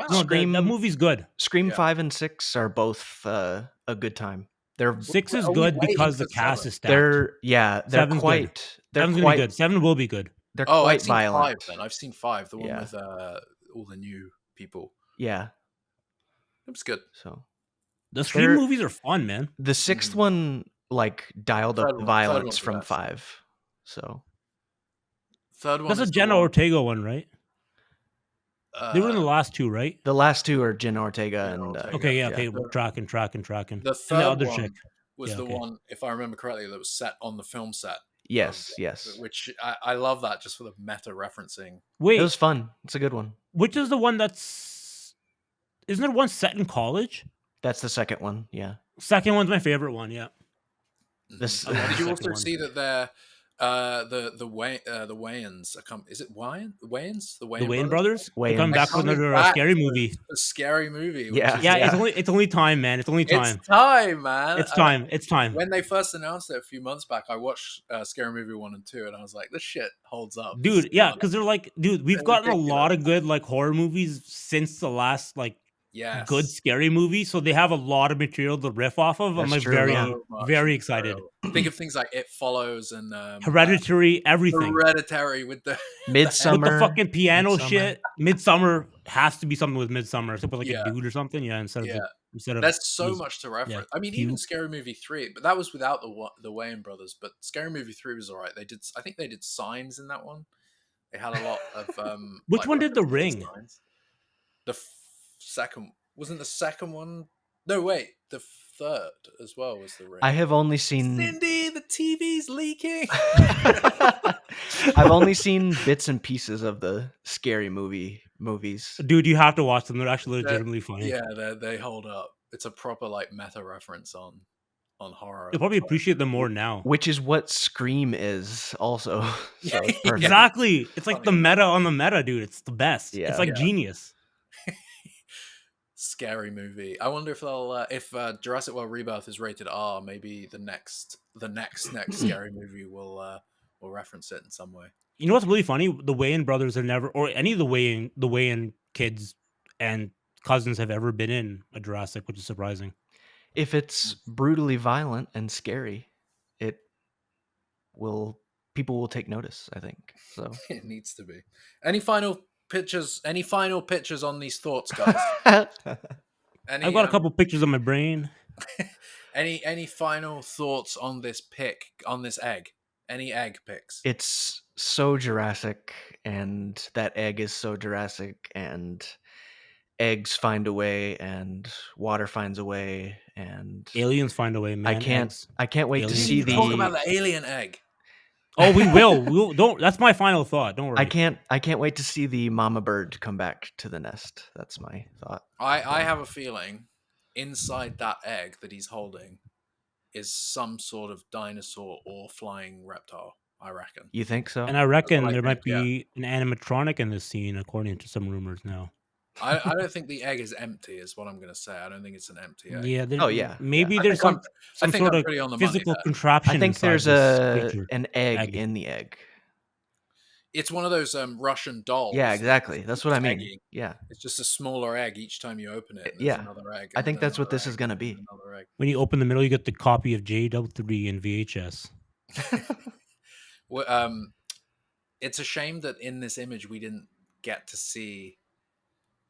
No, that movie's good. Scream 5 and 6 are both a good time. 6 is good because the cast is stacked. They're quite. They're quite good. 7 will be good. They're quite I've seen violent. 5 then. I've seen 5, the one with all the new people. Yeah, it was good. So the Scream movies are fun, man. The 6th one like dialed up the violence from 5. So third one. That's a Jenna Ortega one, right? They were in the last 2, right? The last 2 are Jenna Ortega and okay. We're tracking. The third one was the one, if I remember correctly, that was set on the film set. Yes. Which I love that just for the meta referencing. Wait, it was fun. It's a good one. Which is the one that's? Isn't there one set in college? That's the second one. Yeah. Second one's my favorite one. Yeah. Did you also see that they're the Wayans? Is it Wayans? The Wayans brothers? They come back with another scary movie. A scary movie. It's only time, man. It's only time. It's time, man. It's time. When they first announced it a few months back, I watched Scary Movie 1 and 2, and I was like, this shit holds up, dude. Yeah, because they're like, dude, we've gotten a lot of good like horror movies since the last like. Good scary movie, so they have a lot of material to riff off of. I'm like very excited. Think of things like It Follows and Hereditary, everything. Hereditary with the Midsummer, with the fucking piano shit. Midsummer has to be something with Midsummer, except with like a dude or something. Yeah, instead of there's so much to reference. I mean, even Scary Movie 3, but that was without the Wayans brothers. But Scary Movie 3 was alright. I think they did Signs in that one. They had a lot of Which one did The Ring? The second wasn't the second one. No, wait, the third as well was The Ring. I have only seen Cindy. The TV's leaking. I've only seen bits and pieces of the Scary movies. Dude, you have to watch them. They're actually legitimately funny. Yeah, they hold up. It's a proper like meta reference on horror. You'll probably appreciate them more now. Which is what Scream is also. So exactly. It's like the meta on the meta, dude. It's the best. It's like genius. scary movie. I wonder if they'll if Jurassic World Rebirth is rated R, maybe the next scary movie will reference it in some way. You know what's really funny? The Wayans brothers have never, or any of the Wayan kids and cousins have ever been in a Jurassic, which is surprising. If it's brutally violent and scary, people will take notice, I think. So It needs to be. Any final pictures on these thoughts, guys? I've got a couple pictures on my brain. Any final thoughts on this egg? Any egg picks? It's so Jurassic, and that egg is so Jurassic, and eggs find a way, and water finds a way, and Aliens find a way, man. I can't wait to Aliens see try. Talk about the alien egg. Oh, we will. Don't. That's my final thought. Don't worry. I can't wait to see the mama bird come back to the nest. That's my thought. I have a feeling inside that egg that he's holding is some sort of dinosaur or flying reptile, I reckon. You think so? And I reckon what I there might think, be an animatronic in this scene, according to some rumors now. I don't think the egg is empty, is what I'm going to say. I don't think it's an empty egg. Yeah. Oh, yeah. Maybe I there's think some I'm sort of pretty on the money physical there. contraption. I think inside there's this creature. an egg in the egg. It's one of those Russian dolls. Yeah, exactly. That's what I mean. Eggy. Yeah. It's just a smaller egg each time you open it. And Yeah. there's another egg. I and think then that's what another this is egg, going to and be. then another egg. When you open the middle, you get the copy of JW3 in VHS. Well, it's a shame that in this image we didn't get to see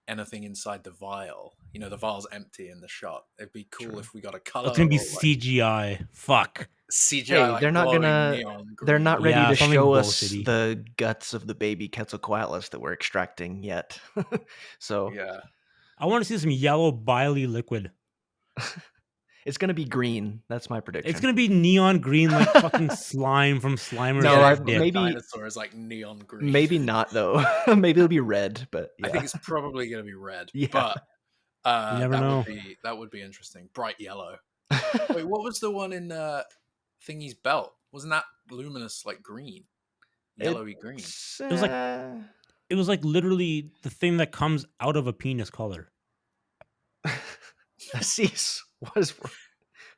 anything inside the vial. You know, the vial's empty in the shot. It'd be cool if we got a color. It's gonna be or, like, CGI. Fuck. CGI. Hey, like, they're not glowing gonna. neon They're green. not ready Yeah, to something show us bullshitty. the guts of the baby Quetzalcoatlus that we're extracting yet. So Yeah. I want to see some yellow biley liquid. it's gonna be green. That's my prediction. It's gonna be neon green, like fucking slime from Slimer's. No, Death I- Dip. maybe- Dinosaur is like neon green. Maybe not though. Maybe it'll be red. But yeah. I think it's probably going to be red. Yeah. But You never know. That would be interesting. Bright yellow. Wait, what was the one in Thingy's belt? Wasn't that luminous like green? Yellowy green. It was like- It was like literally the thing that comes out of a penis color. Cease.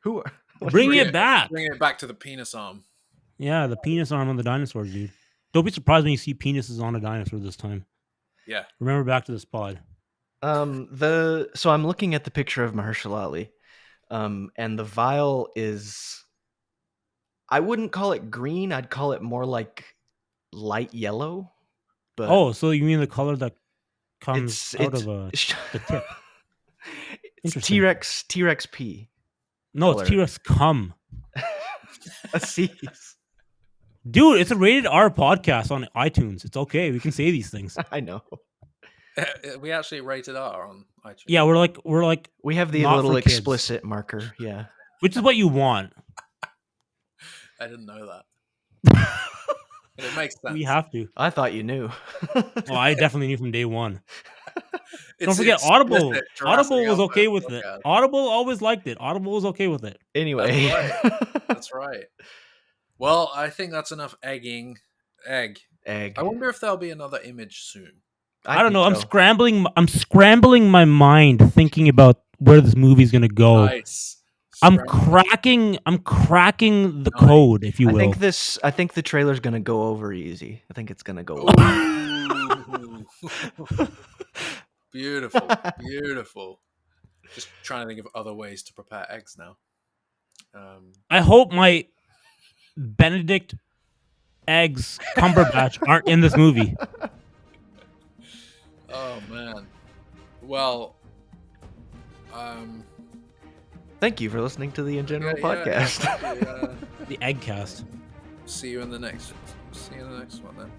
Who are? Bring it back. Bringing it back to the penis arm. Yeah, the penis arm on the dinosaurs, dude. Don't be surprised when you see penises on a dinosaur this time. Yeah. Remember back to this pod. So I'm looking at the picture of Mahershala Ali, and the vial is. I wouldn't call it green. I'd call it more like light yellow. But Oh, so you mean the color that comes out it's of the tip? it's Interesting. T-Rex P. No, color. it's T-Rex cum. A C's. Dude, it's a rated R podcast on iTunes. It's okay. We can say these things. I know. We actually rated R on iTunes. Yeah, we're like, We have the Not little for kids. explicit marker. Yeah. which is what you want. I didn't know that. It makes sense. We have to. I thought you knew. Oh, I definitely knew from day one. It's Don't forget, explicit Audible. Jurassic Audible was okay outfit. with it. Okay. Audible always liked it. Audible was okay with it. Anyway. That's right. Well, I think that's enough egging. Egg. Egg. I wonder if there'll be another image soon. I don't know. I'm think so. scrambling my mind thinking about where this movie's gonna go. Nice. I'm Scramble. cracking the Nice. code, if you I will. think the trailer's gonna go over easy. I think it's gonna go well. Ooh. Beautiful. Beautiful. Just trying to think of other ways to prepare eggs now. I hope my Benedict eggs Cumberbatch aren't in this movie. Oh man. Well, Thank you for listening to the InGeneral yeah, podcast. yeah, The Eggcast. see you in the next. See you in the next one then.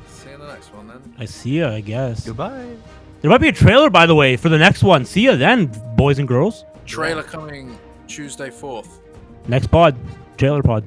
See you in the next one then. I see ya, I guess. Goodbye. There might be a trailer, by the way, for the next one. See ya then, boys and girls. Trailer coming Tuesday 4th. Next pod. Trailer pod.